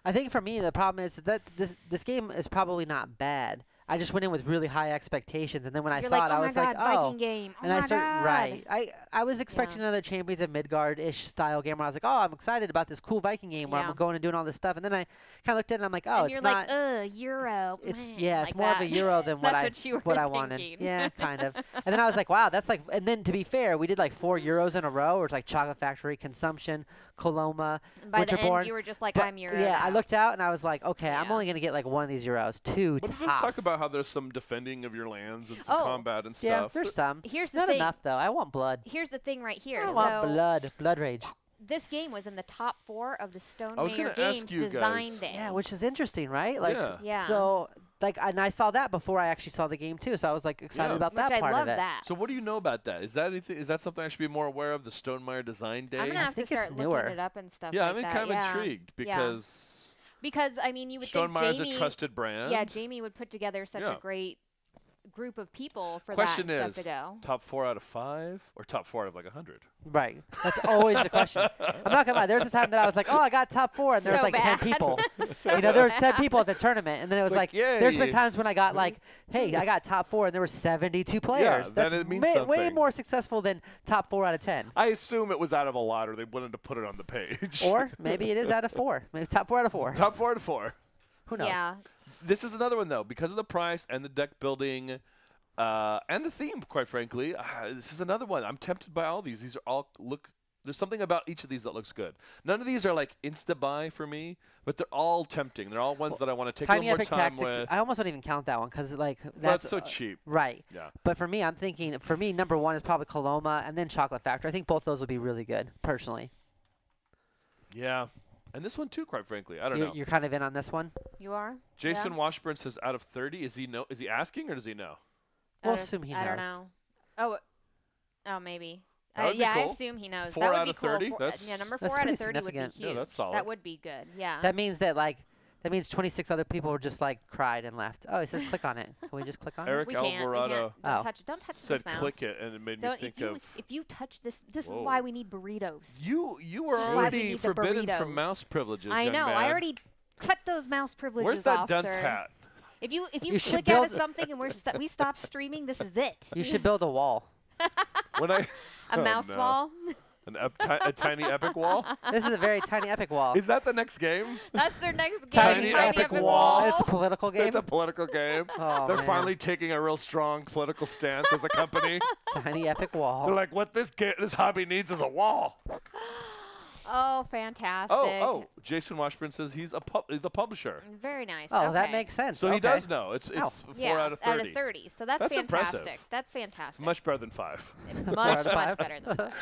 I think for me, the problem is that this game is probably not bad. I just went in with really high expectations, and then when I saw it, I was like, oh. Viking game. And I started, right. I was expecting another Champions of Midgard-ish style game where I was like, oh, I'm excited about this cool Viking game where I'm going and doing all this stuff. And then I kind of looked at it and I'm like, oh, and it's not. Like, Euro. It's more of a Euro than what I wanted. Yeah, kind of. And then I was like, wow, that's like. And then to be fair, we did like 4 Euros in a row. It was like Chocolate Factory, Consumption, Coloma, By Winterborne. the end, you were just like, I'm Euro. Yeah, I looked out and I was like, okay, I'm only gonna get like one of these Euros, 2 tops. Let's talk about how there's some defending of your lands and some combat and stuff. Yeah, there's some. Here's not enough though. I want blood. Here's the thing right here. I want blood rage. This game was in the top 4 of the Stone I was Mayor gonna Games ask you Design guys. Day. Yeah, which is interesting, right? Like, yeah. So, like, and I saw that before I actually saw the game too. So I was like excited about that part of it. That. So what do you know about that? Is that anything? Is that something I should be more aware of? The Stonemaier Design Day. I'm gonna have to start looking it up and stuff. Yeah, like I'm kind of intrigued because. Because I mean, you would Stonemeier's think Jamie, a trusted brand. Yeah, Jamie would put together such a great group of people for Question that is, stuff to go. top 4 out of 5 or top 4 out of like 100? Right. That's always the question. I'm not gonna lie. There's a time that I was like, oh, I got top 4, and there was like 10 people. There was 10 people at the tournament, and then it was like there's been times when I got like, hey, I got top 4, and there were 72 players. Yeah, that's then it means way more successful than top 4 out of 10. I assume it was out of a lot, or they wanted to put it on the page. Or maybe it is out of 4. Maybe top 4 out of 4. Top 4 out of 4. Who knows? Yeah. This is another one though, because of the price and the deck building. And the theme, quite frankly, this is another one. I'm tempted by all these. These are all there's something about each of these that looks good. None of these are like insta-buy for me, but they're all tempting. They're all ones that I want to take a little more time with. I almost don't even count that one because like that's so cheap. Right. Yeah. But for me, I'm thinking number 1 is probably Coloma and then Chocolate Factory. I think both those would be really good, personally. Yeah. And this one too, quite frankly. I don't know. You're kind of in on this one? You are? Jason Washburn says out of 30. Is he asking or does he know? We'll assume he knows. I don't know. Oh, maybe. Cool. I assume he knows. 4 that would out be of 30? cool. Number 4 that's out of 30 would be significant. huge. Yeah, that's solid. That would be good. Yeah. That means 26 other people were just like cried and left. Oh, it says click on it. Can we just click on it? Eric Alvarado Don't touch it. Don't touch said this mouse. click it, and it made me think of. If you touch this, this is why we need burritos. You were already forbidden from mouse privileges. I know. Man. I already cut those mouse privileges Where's that off, dunce sir. hat? If you click out of something and we stop streaming, this is it. You should build a wall. A mouse wall. A tiny epic wall? This is a very tiny epic wall. Is that the next game? That's their next game. Tiny epic wall. It's a political game? It's a political game. Oh, They're finally taking a real strong political stance as a company. Tiny epic wall. They're like, what this hobby needs is a wall. Oh, fantastic. Oh, Jason Washburn says he's the publisher. Very nice. Oh, okay. that makes sense. So he does know. It's 4 out of 30. Out of 30. So that's fantastic. Impressive. That's fantastic. It's much better than 5. Much better than 5.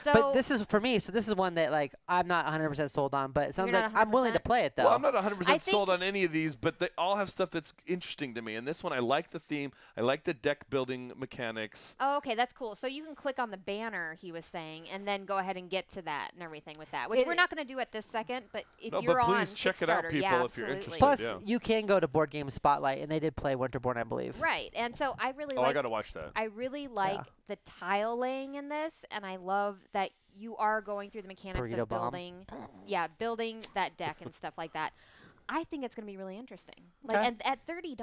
So but this is for me. So this is one that like I'm not 100% sold on, but it sounds like I'm willing to play it though. Well, I'm not 100% sold on any of these, but they all have stuff that's interesting to me. And this one, I like the theme. I like the deck building mechanics. Oh, okay, that's cool. So you can click on the banner he was saying, and then go ahead and get to that and everything with that, which we're not going to do at this second. But if you're on please check it out, people, if you're interested. Plus, you can go to Board Game Spotlight, and they did play Winterborne, I believe. Right, and so I really I got to watch that. I really like the tile laying in this, and I love that you are going through the mechanics of building, building that deck and stuff like that. I think it's going to be really interesting. Like, and at $30,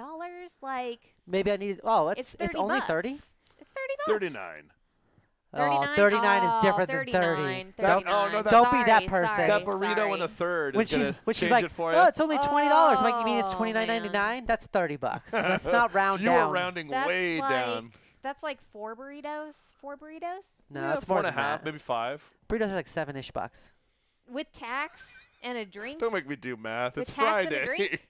like maybe I need. Oh, it's only bucks. 30. It's $30. 39. 39? 39 is different than 30. Don't be that person. That burrito in a third which is like, it for oh, you. it's only $20. I'm like, you mean it's $29.99? That's $30. Let's not round down. You were rounding way down. That's like 4 burritos. 4 burritos? No, that's 4 and a half, maybe 5. Burritos are like $7-ish bucks. With tax and a drink? Don't make me do math. With It's tax Friday. And a drink?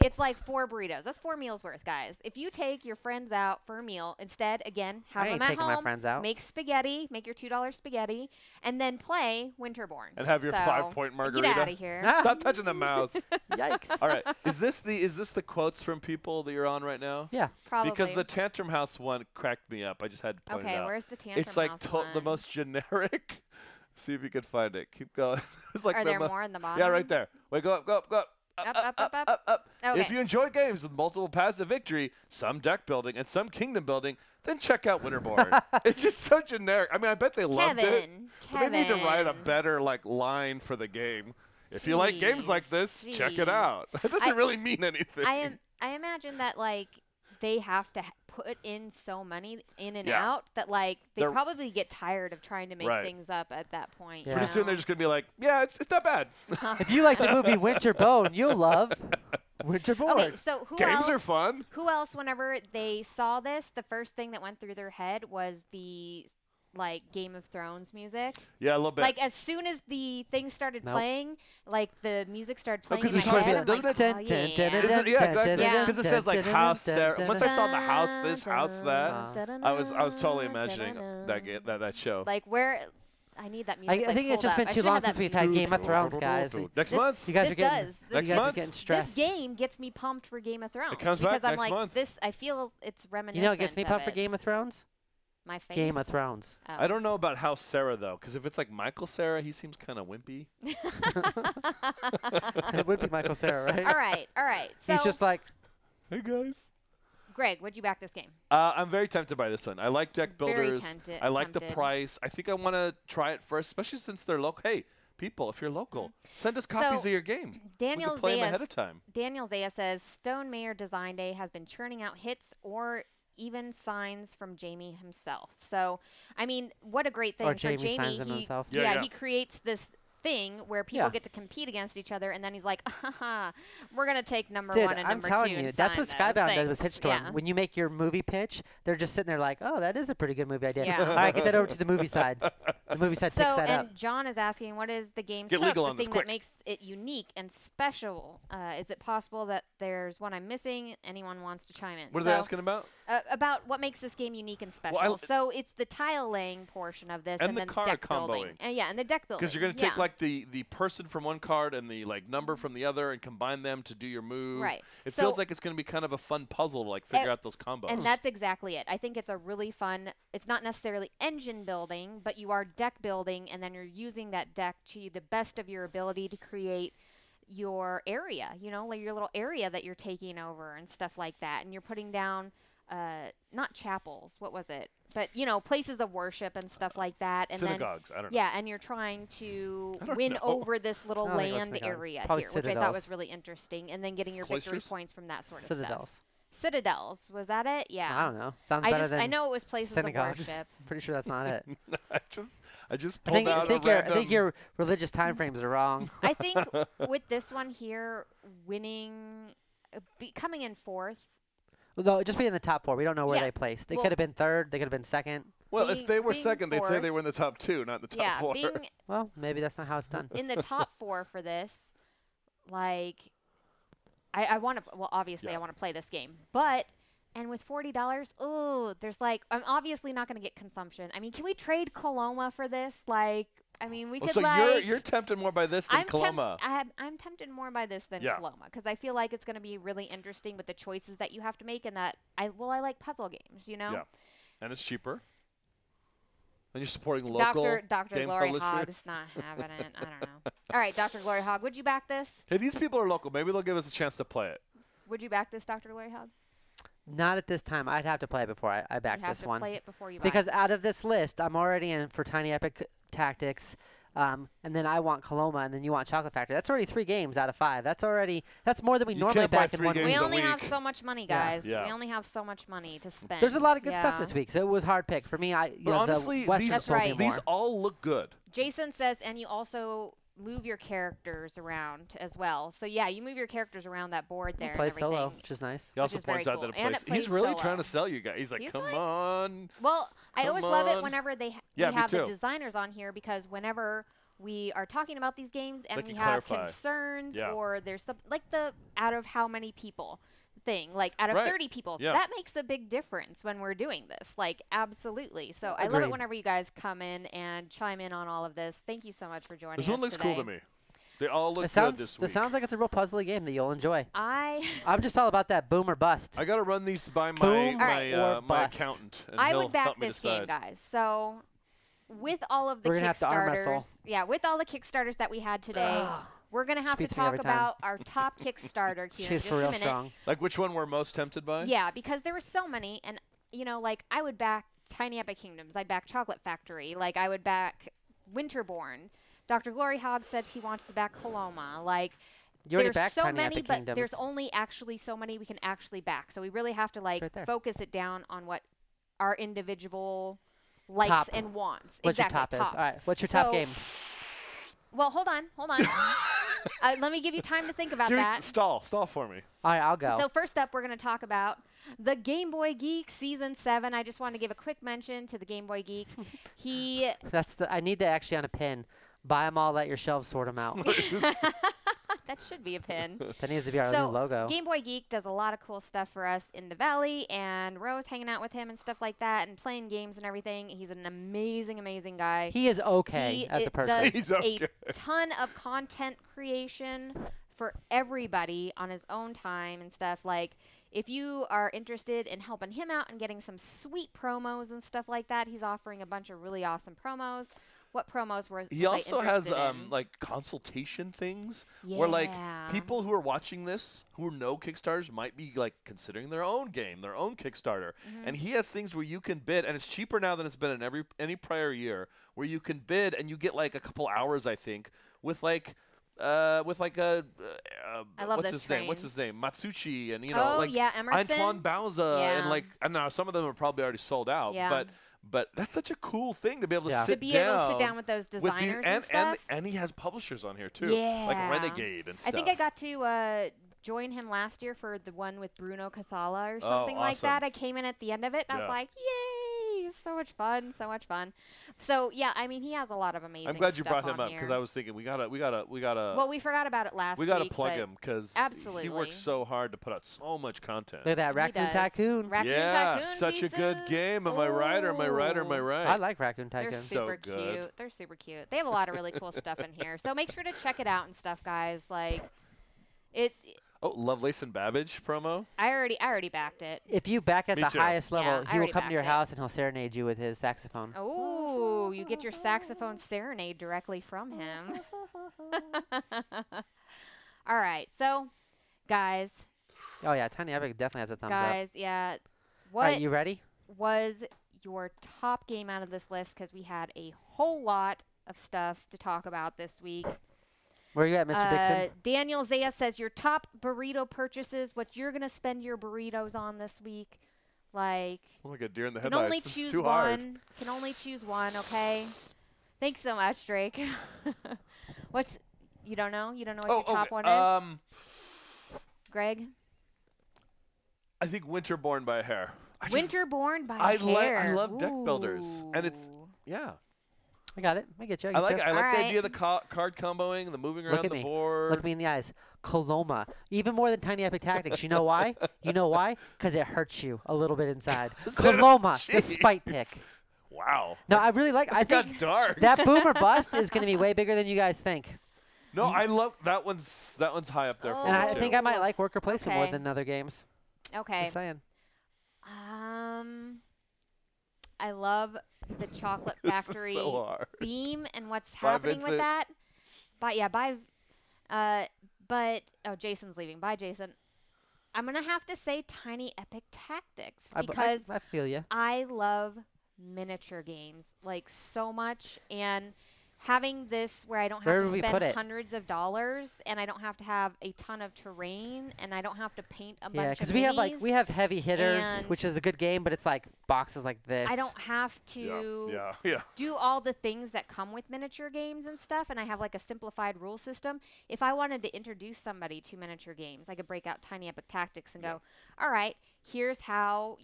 It's like 4 burritos. That's 4 meals worth, guys. If you take your friends out for a meal, instead, again, have them at home. My friends out. Make spaghetti. Make your $2 spaghetti, and then play Winterborne. And have your 5-point margarita. Get out of here. Stop touching the mouse. Yikes. All right. Is this the quotes from people that you're on right now? Yeah. Probably. Because the Tantrum House one cracked me up. I just had to point it out. Okay, where's the Tantrum It's like House one? the most generic. See if you can find it. Keep going. It's like Are there more in the bottom? Yeah, right there. Wait, go up, go up, go up. Up. Okay. If you enjoy games with multiple paths of victory, some deck building, and some kingdom building, then check out Winterborne. It's just so generic. I mean, I bet they loved it. But they need to write a better line for the game. If you like games like this, check it out. It doesn't really mean anything. I imagine that they have to put in so many in and Yeah. out that they probably get tired of trying to make things up at that point. Yeah. Pretty soon they're just going to be like, yeah, it's not bad. If you like the movie Winterborne, you'll love Winterborne. Okay, so who Games else? are fun. Who else, whenever they saw this, the first thing that went through their head was the Game of Thrones music? Yeah, a little bit. As soon as the thing started Nope. playing, the music started playing because in it my talks head. about- I'm doesn't like, it- oh, yeah. Isn't- yeah, exactly. Yeah. Because it says house Sarah. Once I saw the house this, house that, I was totally imagining that show. Where I need that music. I think it's just been too long since we've had Game of Thrones, guys. Next month. You guys This are getting, does. Next you guys month? are getting stressed. This game gets me pumped for Game of Thrones. It comes because back I'm next month. This. I feel it's reminiscent. You know what gets me of pumped for it. Game of Thrones? My face. Game of Thrones. Oh. I don't know about House Sarah though, because if it's like Michael Sarah, he seems kind of wimpy. It would be Michael Cera, right? All right. So He's just like, Hey guys. Greg, would you back this game? I'm very tempted by this one. I like deck Very builders. tempted- I like the tempted. price. I think I want to try it first, especially since they're local. Hey, people, if you're local, send us copies So, of your game. Daniel we can play them Zayas- ahead of time. Daniel Zaya says Stone Mayor Design Day has been churning out hits or even signs from Jamie himself. So, I mean, what a great thing Or for Jamie Jamie. signs them himself. Yeah. He creates this thing where people Yeah. get to compete against each other, and then he's like, we're going to take number dude, 1 and I'm number telling 2 you, and that's sign what those Skybound does with things. Pitch Storm. Yeah. When you make your movie pitch, they're just sitting there like, oh, that is a pretty good movie idea. Yeah. All right, get that over to the movie side. The movie side picks So, that and up. John is asking, what is the game's Get hook, legal the on this, thing quick. that makes it unique and special? Is it possible that there's one I'm missing? Anyone wants to chime in? What are they asking about? About what makes this game unique and special. Well, So it's the tile laying portion of this, And and the then card deck building. comboing. And the deck building. Because you're going to take Yeah. like the person from one card and the number from the other and combine them to do your move. Right. It So- feels like it's going to be kind of a fun puzzle to figure out those combos. And that's exactly it. I think it's a really fun, it's not necessarily engine building, but you are deck building, and then you're using that deck to the best of your ability to create your area, like your little area that you're taking over and stuff like that. And you're putting down, not chapels, what was it? But, places of worship and stuff like that. And Synagogues, I don't know. Yeah, and you're trying to I don't win know. over this little I don't think it was land synagogues. area Probably here, which I thought citadels. was really interesting. And then getting your victory Cloisters? points from that sort of Citadels. stuff. Citadels, was that it? Yeah. I don't know. Sounds better than I know it was places synagogues. of worship. Pretty sure that's not it. I just I pulled think, out I think, a your, random. I think your religious time frames are wrong. I think with this one here, winning, coming in fourth. No, just be in the top 4. We don't know where Yeah. they placed. They Well- could have been 3rd. They could have been 2nd. Well, being- if they were being second, they'd say fourth- they were in the top 2, not the top Yeah, 4. being Well, maybe that's not how it's done. in the top 4 for this, I want to. Well, obviously, I want to play this game, but. And with $40, there's I'm obviously not going to get consumption. I mean, can we trade Coloma for this? We could so you're tempted more by this than Coloma. I'm tempted more by this than Yeah. Coloma because I feel like it's going to be really interesting with the choices that you have to make, and that I like puzzle games, Yeah, and it's cheaper. And you're supporting local Dr. game GloryHogg publishers. is not having it. I don't know. All right, Dr. GloryHogg, would you back this? Hey, these people are local. Maybe they'll give us a chance to play it. Would you back this, Dr. GloryHogg? Not at this time. I'd have to play it before I back You have this to one. play it before you buy Because it. out of this list, I'm already in for Tiny Epic Tactics. And then I want Coloma, and then you want Chocolate Factory. That's already 3 games out of 5. That's more than we You normally can't buy back in 3 one games week. We a only have week. so much money, Yeah. guys. Yeah. We only have so much money to spend. There's a lot of good stuff Yeah. this week, so it was hard pick for me. But honestly, the Western these, That's sold me right. more. these all look good. Jason says, and you also move your characters around as well. So yeah, you move your characters around that board there. Play and solo, everything. which is nice. He also is very points out cool. that And it it plays. He's plays really solo. trying to sell you guys. He's like, He's come like- on. Well, I Come always love it on. whenever we Yeah, me have the too. designers on here because whenever we are talking about these games and Like we you have clarify. concerns Yeah. or there's some like the out of how many people thing, like out of Right. 30 people, Yeah. that makes a big difference when we're doing this. Like, absolutely. So I love it Agreed. whenever you guys come in and chime in on all of this. Thank you so much for joining This us one looks today. cool to me. They all look It good sounds, this week. it sounds like it's a real puzzly game that you'll enjoy. I'm just all about that boom or bust. I got to run these by Boom my or my bust. accountant, and I he'll would back help me this game, decide. guys. So with all of the We're gonna have to arm wrestle. Kickstarters, yeah, with all the Kickstarters that we had today, we're gonna have to beats me talk every time. about our top Kickstarter here in She's just for a real minute. strong. Like which one we're most tempted by? Yeah, because there were so many, and you know, like I would back Tiny Epic Kingdoms, I'd back Chocolate Factory, like I would back Winterborne. DrGloryHogg said he wants to back Coloma. Like You already there's backed so Tiny many, Epic but Kingdoms. there's only actually so many we can actually back. So we really have to like right there. focus it down on what our individual likes Top. and wants. What's exactly, your top is? tops. All right. What's your top So- game? Well, hold on. Let me give you time to think about that. Stall for me. All right, I'll go. So first up, we're going to talk about the Game Boy Geek Season 7. I just want to give a quick mention to the Game Boy Geek. He I need that actually on a pin. Buy them all, let your shelves sort them out. that should be a pin. That needs to be our So, new logo. Game Boy Geek does a lot of cool stuff for us in the Valley, and Rose hanging out with him and stuff like that, and playing games and everything. He's an amazing, amazing guy. He is okay He as a person. does He's okay. a ton of content creation for everybody on his own time and stuff. Like, if you are interested in helping him out and getting some sweet promos and stuff like that, he's offering a bunch of really awesome promos. What promos were He also has interested in? like consultation things where like Yeah. people who are watching this who know Kickstarters might be like considering their own game, their own Kickstarter. Mm-hmm. And he has things where you can bid, and it's cheaper now than it's been in any prior year, where you can bid and you get like a couple hours, I think, with like a I love what's those his name? What's his trains. name? Matsuchi, and you know, Oh, like yeah, Emerson. Antoine Bauza, Yeah. and like I know some of them are probably already sold out, Yeah. but that's such a cool thing to be able to Yeah. sit To be down able to sit down with those with designers and stuff. and he has publishers on here too, like Yeah. Renegade and stuff. I think I got to join him last year for the one with Bruno Cathala or something like awesome. that. I came in at the end of it, and I Yeah. was like, yay, so much fun, so much fun. So, yeah, I mean, he has a lot of amazing I'm glad you stuff brought him on up because here. I was thinking we gotta Well, we forgot about it last we gotta week, plug but him because he absolutely. works so hard to put out so much content. Look at that, he Raccoon does. Tycoon. Raccoon Yeah, Tycoon such a good pieces. game. Am I right? Or am I right? Or am I Ooh. right? I like Raccoon They're Tycoon. so super good. cute. They're super cute. They have a lot of really cool stuff in here. So make sure to check it out and stuff, guys. Like, Oh, Lovelace and Babbage promo. I already backed it. If you back at Me the too. highest level, Yeah, I he will already come to your backed it. house and he'll serenade you with his saxophone. Oh, you get your saxophone serenade directly from him. All right, so guys, Oh yeah, Tiny Epic definitely has a thumbs up. guys, yeah. All What right, you ready? was your top game out of this list? Because we had a whole lot of stuff to talk about this week. Where are you at, Mr. Dickson? Daniel Zaya says your top burrito purchases, what you're gonna spend your burritos on this week. Like, Oh my god, deer in the can headlights. only This is choose too hard. one. Can only choose one. Okay. Thanks so much, Drake. What's you don't know? You don't know what your top one is, Greg? I think Winterborne by a hair. Winterborne by I hair. I love deck builders, and it's Ooh. yeah. I got it. I get you. I like you. I like the Alright. idea of the card comboing, the moving Look around at the me. board. Look me in the eyes. Coloma. Even more than Tiny Epic Tactics. You know why? You know why? Because it hurts you a little bit inside. Coloma, the spite pick. Wow. No, I really like. I It got think dark. that boomer bust is going to be way bigger than you guys think. No, I love that one's high up there for Oh. me And I too. think I might like worker placement more Okay. than other games. Okay. Just saying. I love the Chocolate This is Factory so hard. theme and what's Bye, happening with Vincent. that. But Jason's leaving. Bye, Jason. I'm gonna have to say Tiny Epic Tactics because I feel you. I love miniature games like so much, and having this where I don't Where have would to we spend put it? hundreds of dollars and I don't have to have a ton of terrain and I don't have to paint a Yeah, bunch of because we have heavy hitters, and which is a good game, but it's like boxes like this. I don't have to Yeah. do all the things that come with miniature games and stuff, and I have like a simplified rule system. If I wanted to introduce somebody to miniature games, I could break out Tiny Epic Tactics and go, all right, here's how,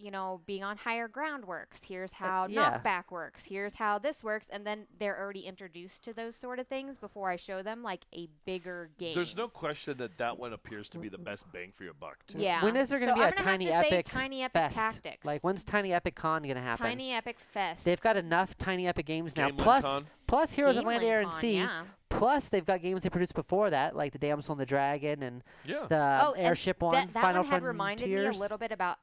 being on higher ground works. Here's how knockback works. Here's how this works. And then they're already introduced to those sort of things before I show them like a bigger game. There's no question that one appears to be the best bang for your buck, too. Yeah. When is there going to be a Tiny Epic Fest? Tactics. Like, when's Tiny Epic Con going to happen? Tiny Epic Fest. They've got enough Tiny Epic games now. Gamelyn Plus Heroes of Land, Air, and Con, Sea. yeah. Plus, they've got games they produced before that, like the Damsel and the Dragon and the Airship one. That Final one had reminded me a Frontiers. little bit about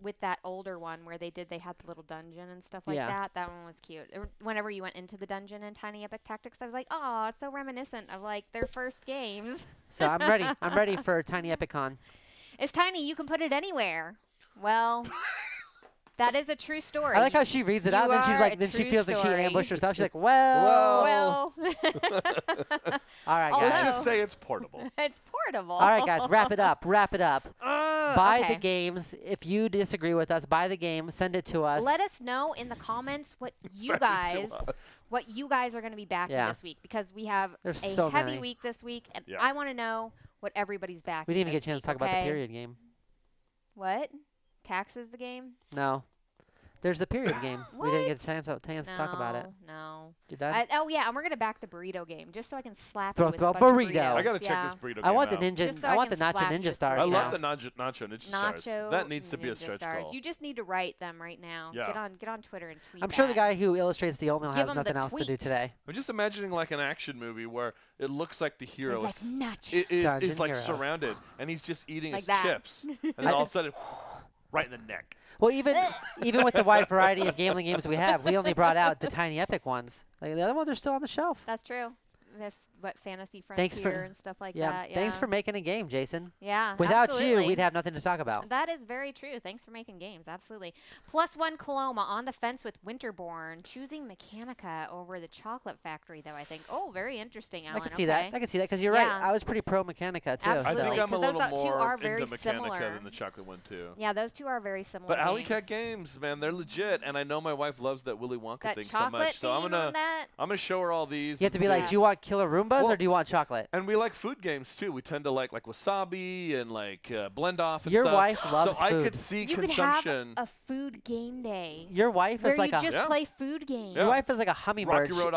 with that older one where they had the little dungeon and stuff like that. That one was cute. Whenever you went into the dungeon in Tiny Epic Tactics, I was like, oh, it's so reminiscent of like their first games. So I'm ready. I'm ready for Tiny Epic Con. It's tiny. You can put it anywhere. Well. That is a true story. I like how she reads it out, and then she's like, then she feels like she ambushed herself. She's like, well. All right, guys. Let's just say it's portable. It's portable. All right, guys, wrap it up. Wrap it up. Buy okay. the games. If you disagree with us, buy the game. Send it to us. Let us know in the comments what you guys are going to be backing this week, because we have a heavy week this week, and I want to know what everybody's backing. We didn't even get a chance to talk about the period game. What? Taxes the game? No. There's the period game. We didn't get a chance to talk about it. No. You're done? Oh, yeah, and we're going to back the burrito game just so I can slap throw you with a bunch burrito. of I got to check this burrito game I want out. the ninja. I want the nacho ninja stars. I now. love the nacho ninja stars. That needs to be a stretch goal. You just need to write them right now. Yeah. Get on Twitter and tweet. I'm sure the guy who illustrates the oatmeal has nothing else to do tweets. today. I'm just imagining like an action movie where it looks like the hero is like surrounded, and he's just eating like his that. chips, and then all of a sudden, right in the neck. Well, even with the wide variety of gambling games we have, we only brought out the Tiny Epic ones. Like, the other ones are still on the shelf. That's true. Fantasy Frontier and stuff like that. Yeah. Thanks for making a game, Jason. Yeah. Without you, we'd have nothing to talk about. That is very true. Thanks for making games. Absolutely. +1 Coloma on the fence with Winterborne, choosing Mechanica over the Chocolate Factory, though, I think. Oh, very interesting, Alan. I can see that. I can see that because you're right. I was pretty pro Mechanica, too. Absolutely. I think I'm a little those more two are very into Mechanica similar than the Chocolate one, too. Yeah, those two are very similar. But Alley Cat Games, man, they're legit, and I know my wife loves that Willy Wonka thing so much. So I'm gonna show her all these. You have to be like, do you want Killer Roombas or do you want chocolate? And we like food games too. We tend to like wasabi and like blend off and Your stuff. wife loves so food. I could see you consumption. could have a food game day. Your wife is like where you just play food games. Your wife is like a hummingbird. Rocky Road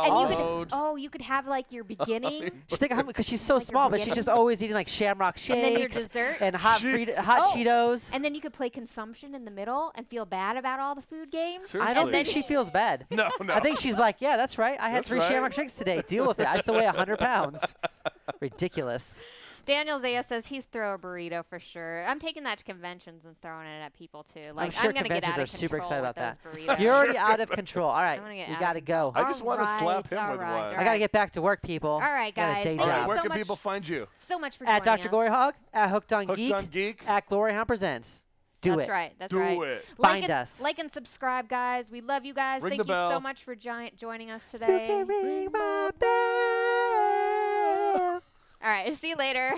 all you could have like your beginning. She's like a because she's so small, but she's just always eating like Shamrock shakes and then your dessert and hot Cheetos. And then you could play consumption in the middle and feel bad about all the food games. Seriously? I don't think she feels bad. No. I think she's like, yeah, that's right. I had 3 Shamrock shakes today. Deal with it. I still weigh 100 pounds. Ridiculous. Daniel Zaya says he's throw a burrito for sure. I'm taking that to conventions and throwing it at people too. Like, I'm sure gonna conventions get out are of super excited about that. Burritos. You're already out of control. All right, we got to go. I just want to slap him with one. I got to get back to work, people. All right, guys. Thank you Where so can much, people find you? So much for at joining DrGloryHogg, at Hooked on Geek, Geek, at Gloryhoundd Presents. That's right. That's right. Do it. Find us. Like and subscribe, guys. We love you guys. Ring Thank the you bell. so much for joining us today. You can ring my bell. All right. See you later.